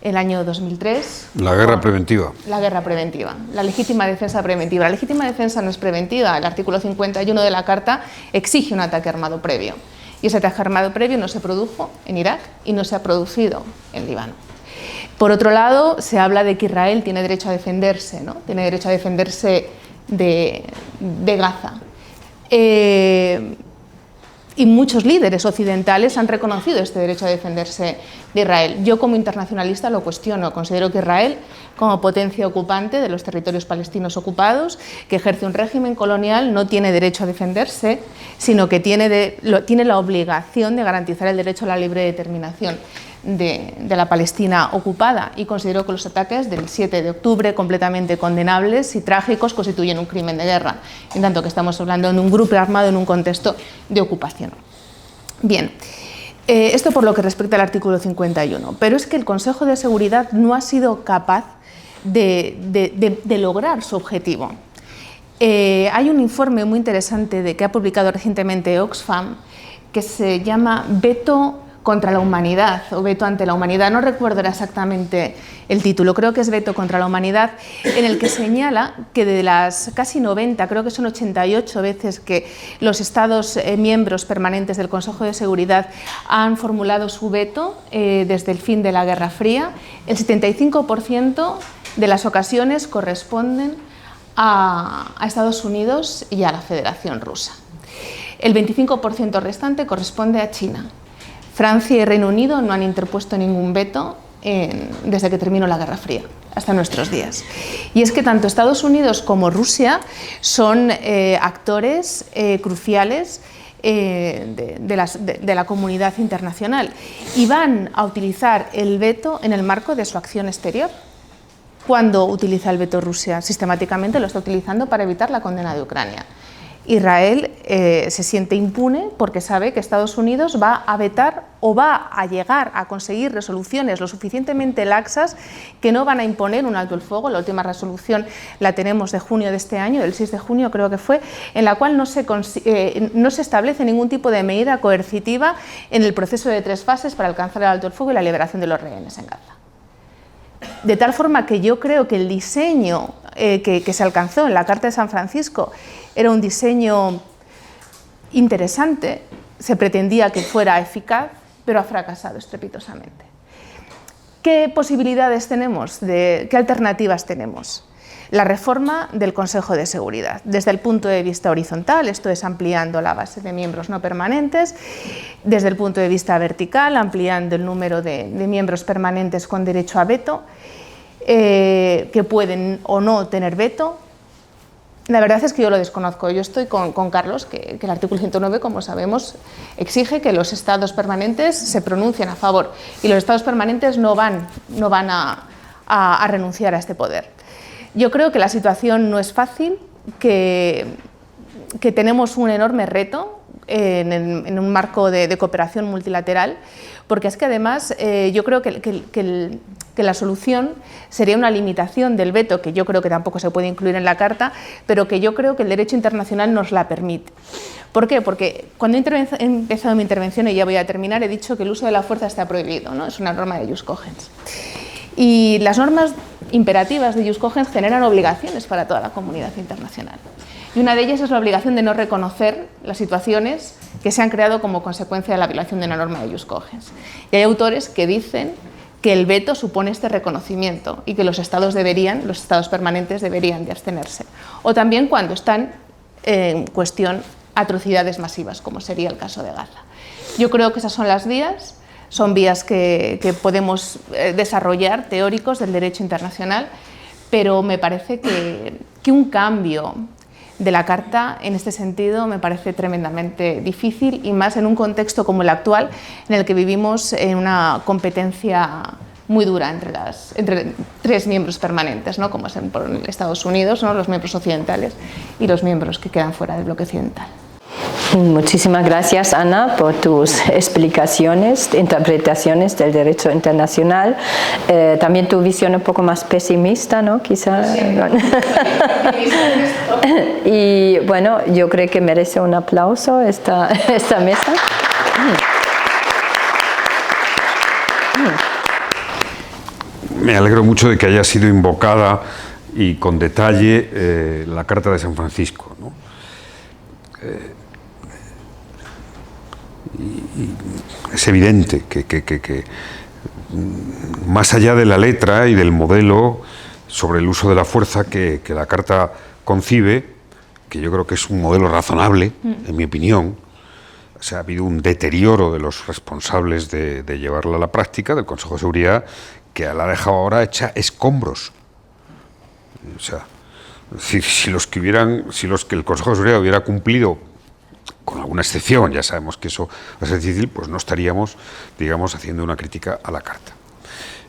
El año 2003. La guerra preventiva. La guerra preventiva, la legítima defensa preventiva. La legítima defensa no es preventiva. El artículo 51 de la Carta exige un ataque armado previo. Y ese ataque armado previo no se produjo en Irak y no se ha producido en Líbano. Por otro lado, se habla de que Israel tiene derecho a defenderse, ¿no? Tiene derecho a defenderse de Gaza. Y muchos líderes occidentales han reconocido este derecho a defenderse de Israel. Yo, como internacionalista, lo cuestiono. Considero que Israel, como potencia ocupante de los territorios palestinos ocupados, que ejerce un régimen colonial, no tiene derecho a defenderse, sino que tiene la obligación de garantizar el derecho a la libre determinación de la Palestina ocupada, y considero que los ataques del 7 de octubre, completamente condenables y trágicos, constituyen un crimen de guerra, en tanto que estamos hablando de un grupo armado en un contexto de ocupación. Bien, esto por lo que respecta al artículo 51, pero es que el Consejo de Seguridad no ha sido capaz de lograr su objetivo. Hay un informe muy interesante que ha publicado recientemente Oxfam, que se llama Veto contra la humanidad o Veto ante la humanidad, no recuerdo exactamente el título, creo que es Veto contra la humanidad, en el que señala que de las casi 90, creo que son 88 veces que los Estados miembros permanentes del Consejo de Seguridad han formulado su veto desde el fin de la Guerra Fría, el 75% de las ocasiones corresponden a Estados Unidos y a la Federación Rusa. El 25% restante corresponde a China. Francia y Reino Unido no han interpuesto ningún veto desde que terminó la Guerra Fría hasta nuestros días. Y es que tanto Estados Unidos como Rusia son actores cruciales de la comunidad internacional y van a utilizar el veto en el marco de su acción exterior. Cuando utiliza el veto Rusia, sistemáticamente lo está utilizando para evitar la condena de Ucrania. Israel se siente impune porque sabe que Estados Unidos va a vetar o va a llegar a conseguir resoluciones lo suficientemente laxas que no van a imponer un alto el fuego. La última resolución la tenemos de junio de este año, del 6 de junio creo que fue, en la cual no se establece ningún tipo de medida coercitiva en el proceso de 3 fases para alcanzar el alto el fuego y la liberación de los rehenes en Gaza. De tal forma que yo creo que el diseño que se alcanzó en la Carta de San Francisco era un diseño interesante, se pretendía que fuera eficaz, pero ha fracasado estrepitosamente. ¿Qué posibilidades tenemos? ¿Qué alternativas tenemos? La reforma del Consejo de Seguridad, desde el punto de vista horizontal, esto es ampliando la base de miembros no permanentes, desde el punto de vista vertical, ampliando el número de miembros permanentes con derecho a veto, que pueden o no tener veto. La verdad es que yo lo desconozco. Yo estoy con Carlos, que el artículo 109, como sabemos, exige que los estados permanentes se pronuncien a favor, y los estados permanentes no van a renunciar a este poder. Yo creo que la situación no es fácil, que tenemos un enorme reto en un marco de cooperación multilateral, porque es que además yo creo que la solución sería una limitación del veto, que yo creo que tampoco se puede incluir en la Carta, pero que yo creo que el derecho internacional nos la permite. ¿Por qué? Porque cuando he empezado mi intervención, y ya voy a terminar, he dicho que el uso de la fuerza está prohibido, ¿no? Es una norma de Jus Cogens. Y las normas imperativas de Jus Cogens generan obligaciones para toda la comunidad internacional. Y una de ellas es la obligación de no reconocer las situaciones que se han creado como consecuencia de la violación de una norma de Jus Cogens. Y hay autores que dicen que el veto supone este reconocimiento y que los estados permanentes deberían de abstenerse. O también cuando están en cuestión atrocidades masivas, como sería el caso de Gaza. Yo creo que esas son las vías, son vías que podemos desarrollar, teóricos del derecho internacional, pero me parece que un cambio de la Carta en este sentido me parece tremendamente difícil, y más en un contexto como el actual, en el que vivimos en una competencia muy dura entre tres miembros permanentes, ¿no? Como son por Estados Unidos, ¿no? Los miembros occidentales y los miembros que quedan fuera del bloque occidental. Muchísimas gracias, Ana, por tus explicaciones, interpretaciones del derecho internacional. También tu visión un poco más pesimista, ¿no? Quizá. Sí. Y bueno, yo creo que merece un aplauso esta mesa. Me alegro mucho de que haya sido invocada y con detalle la Carta de San Francisco, ¿no? Y es evidente que más allá de la letra y del modelo sobre el uso de la fuerza que la Carta concibe, que yo creo que es un modelo razonable, en mi opinión, o sea, ha habido un deterioro de los responsables de llevarla a la práctica, del Consejo de Seguridad, que la ha dejado ahora hecha escombros. O sea, si el Consejo de Seguridad hubiera cumplido, con alguna excepción, ya sabemos que eso va a ser difícil, pues no estaríamos, digamos, haciendo una crítica a la Carta.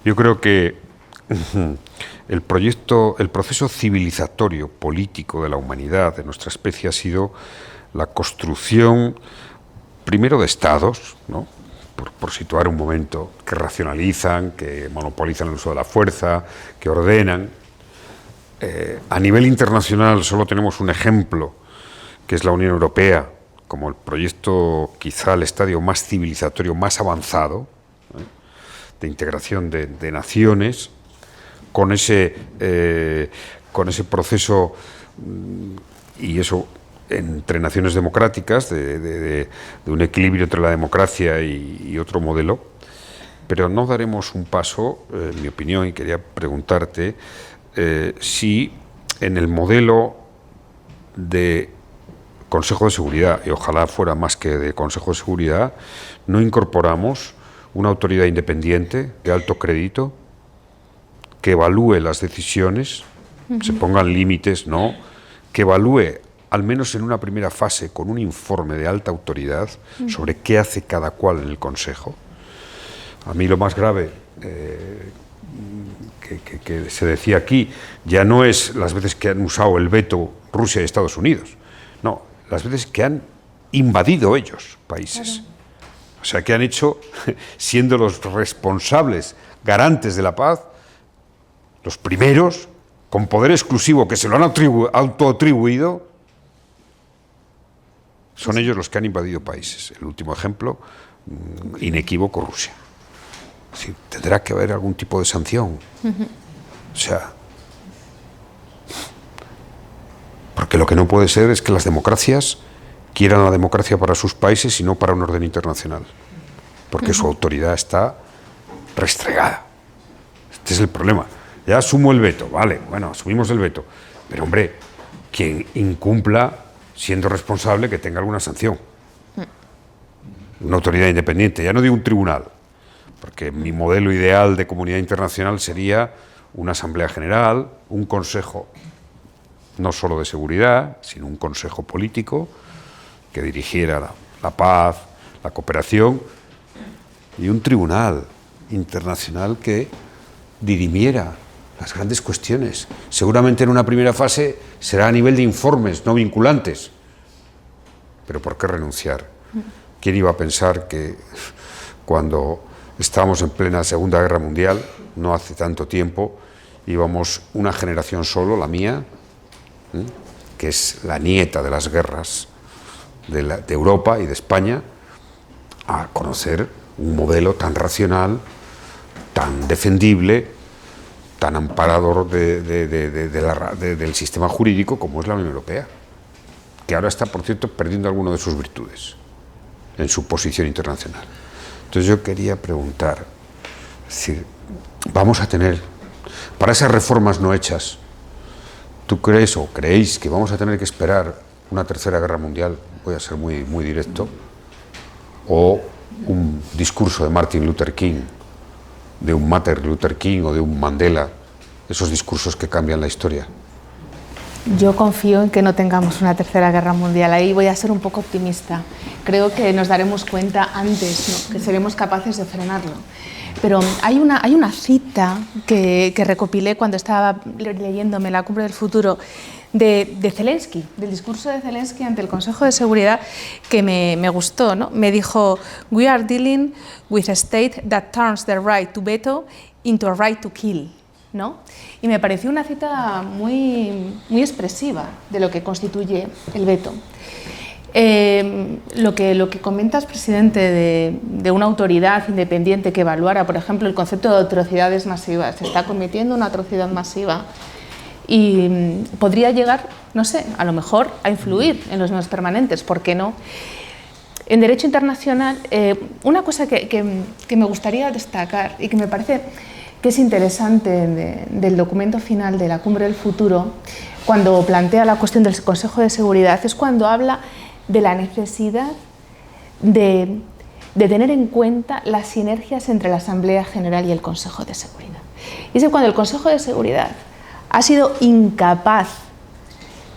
Yo creo que el proceso civilizatorio, político de la humanidad, de nuestra especie, ha sido la construcción, primero, de estados, ¿no? Por situar un momento, que racionalizan, que monopolizan el uso de la fuerza, que ordenan. A nivel internacional solo tenemos un ejemplo, que es la Unión Europea, como el proyecto, quizá el estadio más civilizatorio, más avanzado, de integración de naciones, con ese proceso, y eso entre naciones democráticas, de un equilibrio entre la democracia y otro modelo. Pero no daremos un paso, en mi opinión, y quería preguntarte si en el modelo de Consejo de Seguridad, y ojalá fuera más que de Consejo de Seguridad, no incorporamos una autoridad independiente de alto crédito que evalúe las decisiones, se pongan límites, ¿no? Que evalúe, al menos en una primera fase, con un informe de alta autoridad sobre qué hace cada cual en el Consejo. A mí lo más grave que se decía aquí ya no es las veces que han usado el veto Rusia y Estados Unidos, no, las veces que han invadido ellos países. Claro. O sea, que han hecho, siendo los responsables, garantes de la paz, los primeros, con poder exclusivo que se lo han autoatribuido, son ellos los que han invadido países. El último ejemplo, inequívoco, Rusia. Sí, tendrá que haber algún tipo de sanción. O sea, porque lo que no puede ser es que las democracias quieran la democracia para sus países y no para un orden internacional, porque su autoridad está restregada. Este es el problema. Ya asumo el veto, vale, bueno, asumimos el veto, pero hombre, quien incumpla, siendo responsable, que tenga alguna sanción. Una autoridad independiente, ya no digo un tribunal, porque mi modelo ideal de comunidad internacional sería una asamblea general, un consejo no solo de seguridad, sino un consejo político que dirigiera la paz, la cooperación, y un tribunal internacional que dirimiera las grandes cuestiones. Seguramente en una primera fase será a nivel de informes no vinculantes, pero ¿por qué renunciar? ¿Quién iba a pensar que cuando estábamos en plena Segunda Guerra Mundial, no hace tanto tiempo, íbamos una generación solo, la mía, que es la nieta de las guerras de Europa y de España, a conocer un modelo tan racional, tan defendible, tan amparador del sistema jurídico como es la Unión Europea, que ahora está, por cierto, perdiendo alguna de sus virtudes en su posición internacional. Entonces yo quería preguntar, es decir, vamos a tener, para esas reformas no hechas, ¿tú crees o creéis que vamos a tener que esperar una tercera guerra mundial? Voy a ser muy, muy directo. O un discurso de Martin Luther King, de un Martin Luther King o de un Mandela, esos discursos que cambian la historia. Yo confío en que no tengamos una tercera guerra mundial. Ahí voy a ser un poco optimista. Creo que nos daremos cuenta antes, ¿no?, que seremos capaces de frenarlo. Pero hay una cita que recopilé cuando estaba leyéndome La Cumbre del Futuro de Zelensky, del discurso de Zelensky ante el Consejo de Seguridad, que me gustó, ¿no? Me dijo: "We are dealing with a state that turns the right to veto into a right to kill", ¿no? Y me pareció una cita muy expresiva de lo que constituye el veto. Lo que comentas, presidente, de una autoridad independiente que evaluara, por ejemplo, el concepto de atrocidades masivas. Se está cometiendo una atrocidad masiva y podría llegar, no sé, a lo mejor a influir en los nuevos permanentes, ¿por qué no? En derecho internacional, una cosa que me gustaría destacar y que me parece que es interesante del documento final de la Cumbre del Futuro, cuando plantea la cuestión del Consejo de Seguridad, es cuando habla de la necesidad de tener en cuenta las sinergias entre la Asamblea General y el Consejo de Seguridad. Y es que cuando el Consejo de Seguridad ha sido incapaz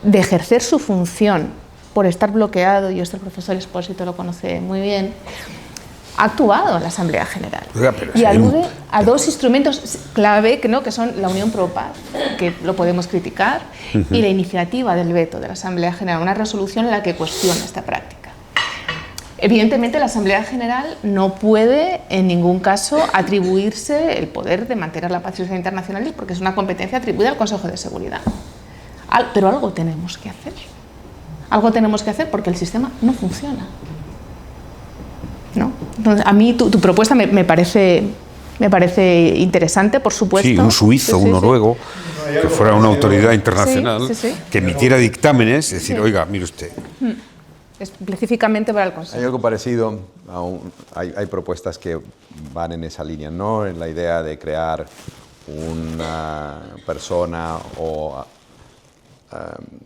de ejercer su función por estar bloqueado, y esto el profesor Expósito lo conoce muy bien, ha actuado la Asamblea General. Oiga, y alude a dos instrumentos clave que son la Unión Pro Paz, que lo podemos criticar, y la iniciativa del veto de la Asamblea General, una resolución en la que cuestiona esta práctica. Evidentemente, la Asamblea General no puede en ningún caso atribuirse el poder de mantener la paz y la seguridad internacionales, porque es una competencia atribuida al Consejo de Seguridad. Pero algo tenemos que hacer. Algo tenemos que hacer porque el sistema no funciona, ¿no? Entonces, a mí tu propuesta me parece interesante, por supuesto. Sí, un suizo, un noruego, que fuera una autoridad internacional, que emitiera dictámenes, es decir, oiga, mire usted. Específicamente para el Consejo. Hay algo parecido, hay propuestas que van en esa línea, no en la idea de crear una persona o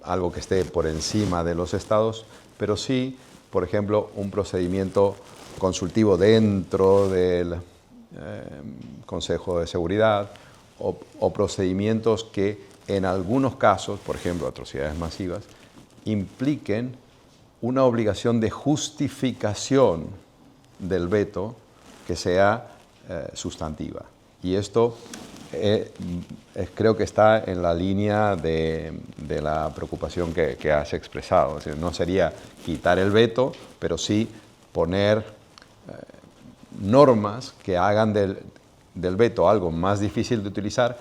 algo que esté por encima de los estados, pero sí, por ejemplo, un procedimiento consultivo dentro del Consejo de Seguridad o procedimientos que en algunos casos, por ejemplo, atrocidades masivas, impliquen una obligación de justificación del veto que sea sustantiva. Y esto creo que está en la línea de la preocupación que has expresado. Es decir, no sería quitar el veto, pero sí poner normas que hagan del veto algo más difícil de utilizar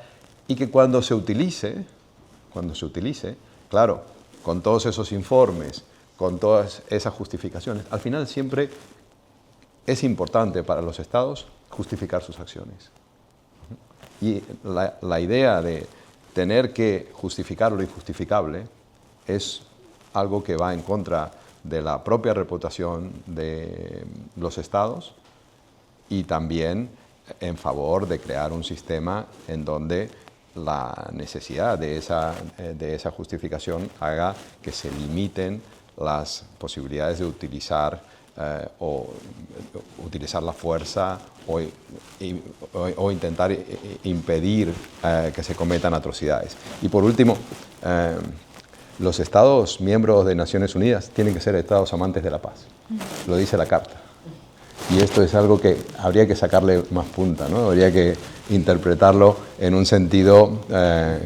y que cuando se utilice, claro, con todos esos informes, con todas esas justificaciones, al final siempre es importante para los estados justificar sus acciones. Y la idea de tener que justificar lo injustificable es algo que va en contra de la propia reputación de los estados y también en favor de crear un sistema en donde la necesidad de esa justificación haga que se limiten las posibilidades de utilizar la fuerza o intentar impedir que se cometan atrocidades. Y por último, los estados miembros de Naciones Unidas tienen que ser estados amantes de la paz. Lo dice la Carta. Y esto es algo que habría que sacarle más punta, ¿no? Habría que interpretarlo en un sentido,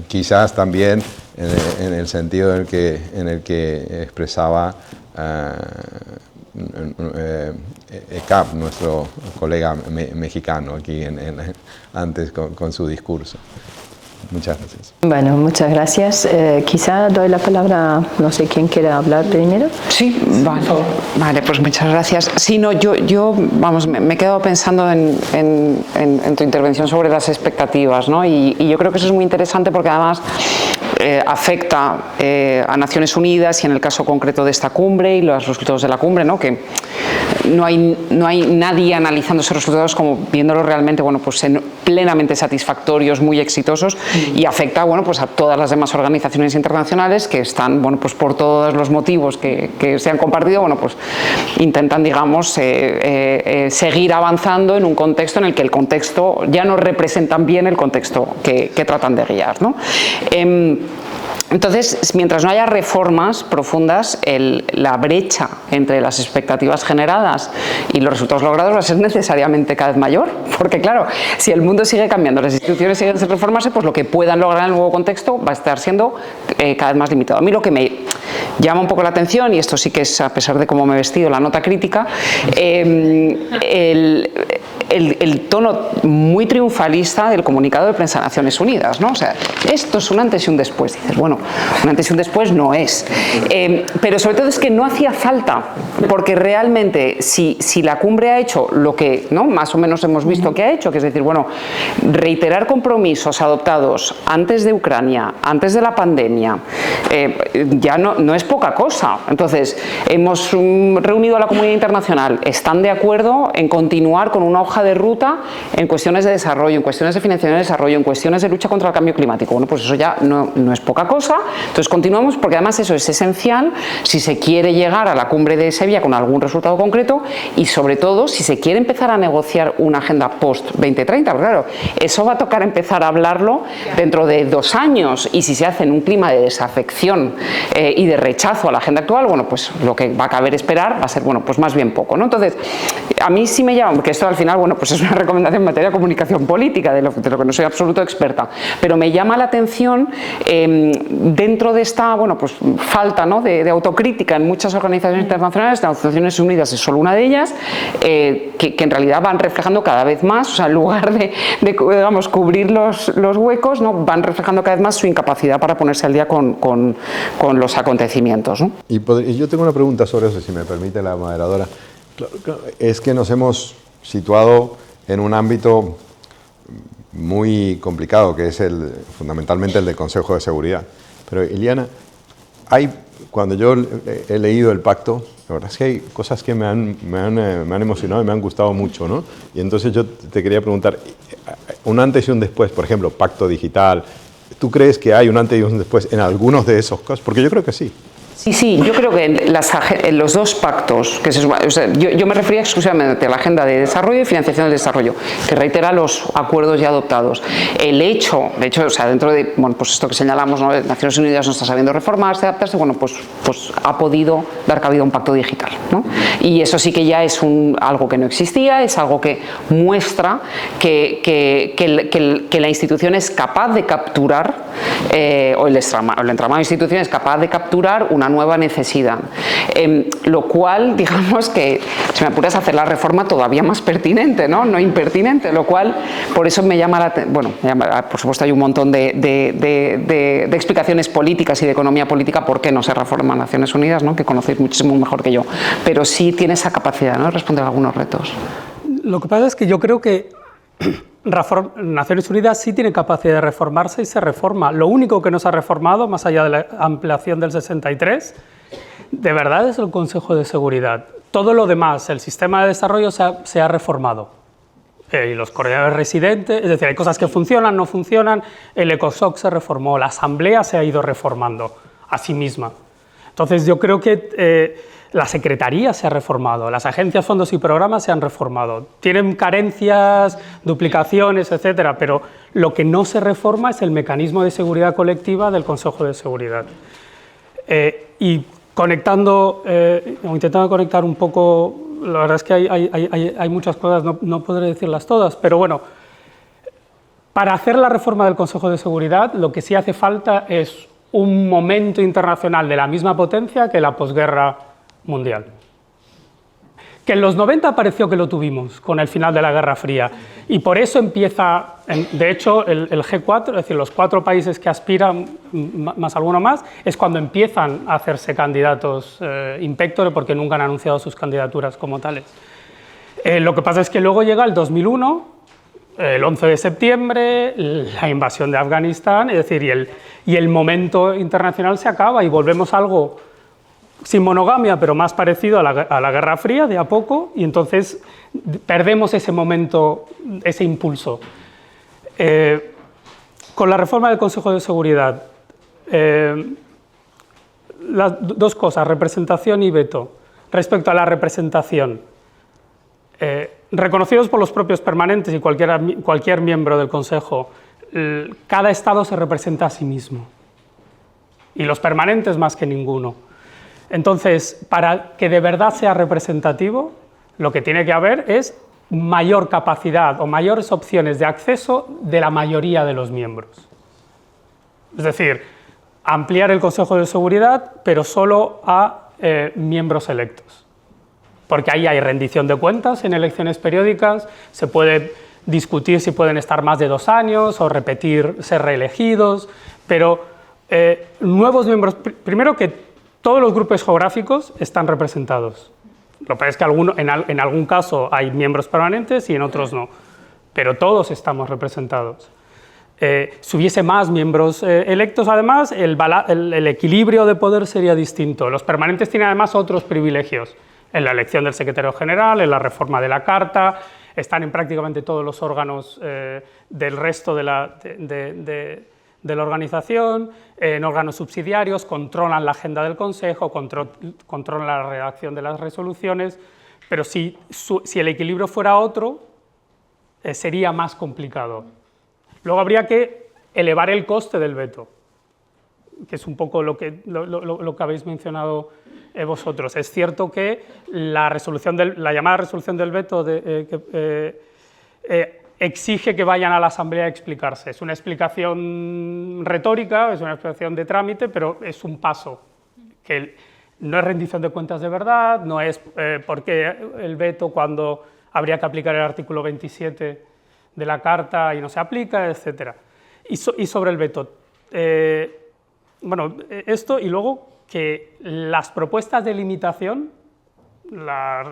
quizás también en el sentido en el que expresaba ECAP, nuestro colega mexicano, aquí antes con su discurso. Muchas gracias. Bueno, muchas gracias. Quizá doy la palabra, no sé quién quiera hablar primero. Sí, vale, pues muchas gracias. Sí, no, yo vamos, me he quedado pensando en tu intervención sobre las expectativas, ¿no? Y yo creo que eso es muy interesante porque además afecta a Naciones Unidas y en el caso concreto de esta cumbre y los resultados de la cumbre, ¿no? Que no hay nadie analizando esos resultados como viéndolos realmente, bueno, pues plenamente satisfactorios, muy exitosos, y afecta, bueno, pues a todas las demás organizaciones internacionales que están, bueno, pues por todos los motivos que se han compartido, bueno, pues intentan, digamos, seguir avanzando en un contexto en el que el contexto ya no representan bien el contexto que tratan de guiar, ¿no? Entonces, mientras no haya reformas profundas, la brecha entre las expectativas generadas y los resultados logrados va a ser necesariamente cada vez mayor, porque claro, si el mundo sigue cambiando, las instituciones siguen sin reformarse, pues lo que puedan lograr en el nuevo contexto va a estar siendo cada vez más limitado. A mí lo que me llama un poco la atención, y esto sí que es, a pesar de cómo me he vestido, la nota crítica, el tono muy triunfalista del comunicado de prensa de Naciones Unidas, ¿no? O sea, esto es un antes y un después. Dices, bueno, un antes y un después no es. Pero sobre todo es que no hacía falta, porque realmente si la cumbre ha hecho lo que, ¿no?, más o menos hemos visto que ha hecho, que es decir, bueno, reiterar compromisos adoptados antes de Ucrania, antes de la pandemia, ya no es poca cosa. Entonces, hemos reunido a la comunidad internacional, están de acuerdo en continuar con una hoja de ruta en cuestiones de desarrollo, en cuestiones de financiación de desarrollo, en cuestiones de lucha contra el cambio climático. Bueno, pues eso ya no es poca cosa. Entonces continuamos, porque además eso es esencial si se quiere llegar a la cumbre de Sevilla con algún resultado concreto y sobre todo si se quiere empezar a negociar una agenda post-2030, porque claro, eso va a tocar empezar a hablarlo dentro de 2 años, y si se hace en un clima de desafección y de rechazo a la agenda actual, bueno, pues lo que va a caber esperar va a ser, bueno, pues más bien poco, ¿no? Entonces, a mí sí me llama, porque esto al final, bueno, pues es una recomendación en materia de comunicación política, de lo que no soy absoluto experta, pero me llama la atención dentro de esta, bueno, pues falta, ¿no?, de autocrítica en muchas organizaciones internacionales. Las Naciones Unidas es solo una de ellas, que en realidad van reflejando cada vez más, o sea, en lugar de digamos, cubrir los huecos, ¿no?, van reflejando cada vez más su incapacidad para ponerse al día con los acontecimientos, ¿no? Y yo tengo una pregunta sobre eso, si me permite la moderadora. Es que nos hemos situado en un ámbito muy complicado, que es fundamentalmente el del Consejo de Seguridad. Pero, Iliana, cuando yo he leído el pacto, la verdad es que hay cosas que me han emocionado y me han gustado mucho, ¿no? Y entonces yo te quería preguntar, un antes y un después, por ejemplo, pacto digital, ¿tú crees que hay un antes y un después en algunos de esos casos? Porque yo creo que sí. Sí, yo creo que en los dos pactos, o sea, yo me refería exclusivamente a la agenda de desarrollo y financiación del desarrollo, que reitera los acuerdos ya adoptados. De hecho, o sea, dentro de, bueno, pues esto que señalamos, ¿no?, Naciones Unidas no está sabiendo reformarse, adaptarse, bueno, pues ha podido dar cabida a un pacto digital, ¿no? Y eso sí que ya es algo que no existía, es algo que muestra que la institución es capaz de capturar, o el entramado de instituciones es capaz de capturar una nueva necesidad, lo cual, digamos que, si me apuras, hacer la reforma todavía más pertinente, no impertinente, lo cual, por eso me llama por supuesto hay un montón de explicaciones políticas y de economía política por qué no se reforman Naciones Unidas, ¿no?, que conocéis muchísimo mejor que yo, pero sí tiene esa capacidad, ¿no?, de responder a algunos retos. Lo que pasa es que yo creo que Naciones Unidas sí tiene capacidad de reformarse y se reforma. Lo único que no se ha reformado, más allá de la ampliación del 63, de verdad es el Consejo de Seguridad. Todo lo demás, el sistema de desarrollo se ha reformado. Y los coordinadores residentes, es decir, hay cosas que funcionan, no funcionan. El ECOSOC se reformó, la Asamblea se ha ido reformando a sí misma. Entonces yo creo que la Secretaría se ha reformado, las agencias, fondos y programas se han reformado. Tienen carencias, duplicaciones, etcétera, pero lo que no se reforma es el mecanismo de seguridad colectiva del Consejo de Seguridad. Y conectando, o intentando conectar un poco, la verdad es que hay muchas cosas, no podré decirlas todas, pero bueno, para hacer la reforma del Consejo de Seguridad lo que sí hace falta es un momento internacional de la misma potencia que la posguerra mundial. Que en los 90 pareció que lo tuvimos con el final de la Guerra Fría, y por eso empieza, de hecho, el G4, es decir, los 4 países que aspiran, más alguno más, es cuando empiezan a hacerse candidatos in pectore, porque nunca han anunciado sus candidaturas como tales. Lo que pasa es que luego llega el 2001, el 11 de septiembre, la invasión de Afganistán, es decir, y el momento internacional se acaba y volvemos a algo sin monogamia, pero más parecido a la Guerra Fría, de a poco, y entonces perdemos ese momento, ese impulso. Con la reforma del Consejo de Seguridad, las dos cosas, representación y veto. Respecto a la representación, reconocidos por los propios permanentes y cualquier miembro del Consejo, cada Estado se representa a sí mismo, y los permanentes más que ninguno. Entonces, para que de verdad sea representativo, lo que tiene que haber es mayor capacidad o mayores opciones de acceso de la mayoría de los miembros. Es decir, ampliar el Consejo de Seguridad, pero solo a miembros electos. Porque ahí hay rendición de cuentas en elecciones periódicas, se puede discutir si pueden estar más de 2 años o repetir, ser reelegidos, pero nuevos miembros, primero que todos los grupos geográficos están representados. Lo que pasa es que en algún caso hay miembros permanentes y en otros no, pero todos estamos representados. Si hubiese más miembros electos, además, el equilibrio de poder sería distinto. Los permanentes tienen además otros privilegios, en la elección del secretario general, en la reforma de la Carta, están en prácticamente todos los órganos del resto de la organización, en órganos subsidiarios, controlan la agenda del Consejo, controlan la redacción de las resoluciones, pero si el equilibrio fuera otro, sería más complicado. Luego habría que elevar el coste del veto, que es un poco lo que habéis mencionado vosotros. Es cierto que la llamada resolución del veto exige que vayan a la Asamblea a explicarse. Es una explicación retórica, es una explicación de trámite, pero es un paso, que no es rendición de cuentas de verdad, no es porque el veto cuando habría que aplicar el artículo 27 de la Carta y no se aplica, etc. Y sobre el veto, bueno, esto y luego que las propuestas de limitación, la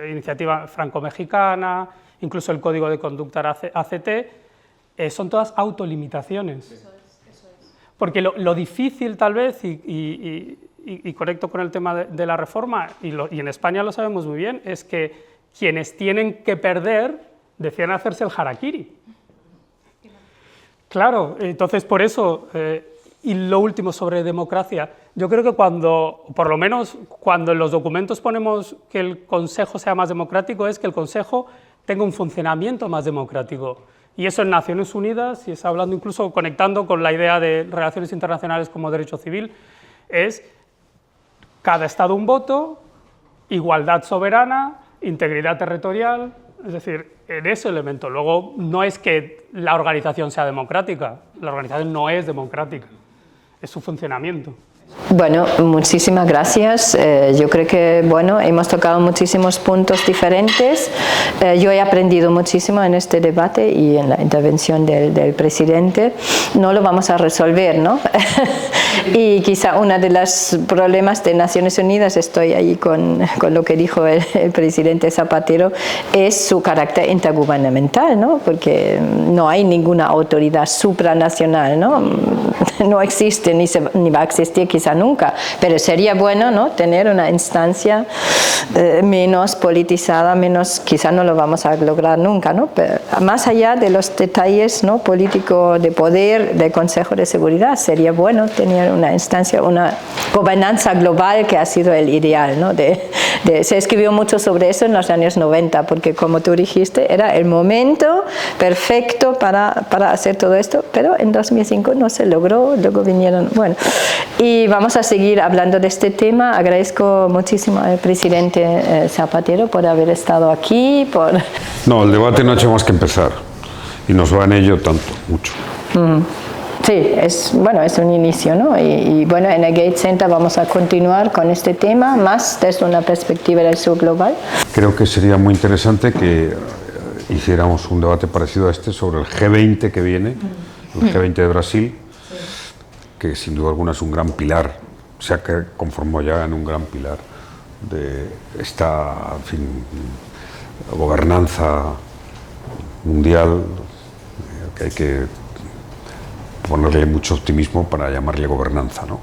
iniciativa franco-mexicana, incluso el Código de Conducta ACT, son todas autolimitaciones. Eso es. Porque lo difícil tal vez, y conecto con el tema de la reforma, y en España lo sabemos muy bien, es que quienes tienen que perder decían hacerse el harakiri. Claro, entonces por eso, y lo último sobre democracia, yo creo que por lo menos cuando en los documentos ponemos que el Consejo sea más democrático, es que el Consejo tenga un funcionamiento más democrático. Y eso en Naciones Unidas, y es hablando incluso conectando con la idea de relaciones internacionales como derecho civil, es cada Estado un voto, igualdad soberana, integridad territorial, es decir, en ese elemento. Luego, no es que la organización sea democrática, la organización no es democrática, es su funcionamiento. Bueno, muchísimas gracias. Yo creo que hemos tocado muchísimos puntos diferentes. Yo he aprendido muchísimo en este debate y en la intervención del presidente. No lo vamos a resolver, ¿no? Y quizá uno de los problemas de Naciones Unidas, estoy ahí con lo que dijo el presidente Zapatero, es su carácter intergubernamental, ¿no? Porque no hay ninguna autoridad supranacional, ¿no? No existe ni va a existir quizá nunca, pero sería bueno, ¿no?, tener una instancia menos politizada, quizá no lo vamos a lograr nunca, ¿no? Pero más allá de los detalles, ¿no?, político de poder del Consejo de Seguridad, sería bueno tener una instancia, una gobernanza global que ha sido el ideal, ¿no? Se escribió mucho sobre eso en los años 90, porque como tú dijiste, era el momento perfecto para hacer todo esto, pero en 2005 no se logró, luego vinieron, y vamos a seguir hablando de este tema. Agradezco muchísimo al presidente Zapatero por haber estado aquí. No, el debate no ha hecho más que empezar, y nos va en ello mucho. Sí, es un inicio, ¿no? Y en el Gates Center vamos a continuar con este tema, más desde una perspectiva del sur global. Creo que sería muy interesante que hiciéramos un debate parecido a este sobre el G20 que viene, el G20 de Brasil, que sin duda alguna es un gran pilar, se conformó ya en un gran pilar de esta gobernanza mundial que hay que ponerle mucho optimismo para llamarle gobernanza, ¿no?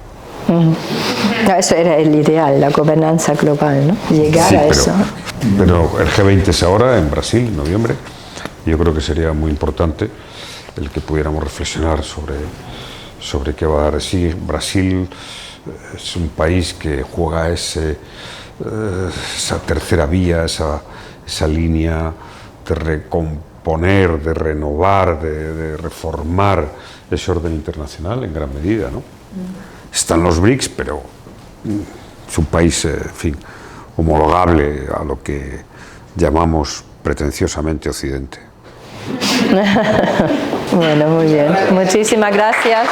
Eso era el ideal, la gobernanza global, ¿no? Llegar sí, a eso. Pero el G20 es ahora, en Brasil, en noviembre. Yo creo que sería muy importante el que pudiéramos reflexionar sobre qué va a dar de sí. Brasil es un país que juega esa tercera vía, esa línea de recomponer, de renovar, de reformar ese orden internacional en gran medida, ¿no? Están los BRICS, pero es un país, en fin, homologable a lo que llamamos pretenciosamente Occidente. Bueno, muy bien. Muchísimas gracias.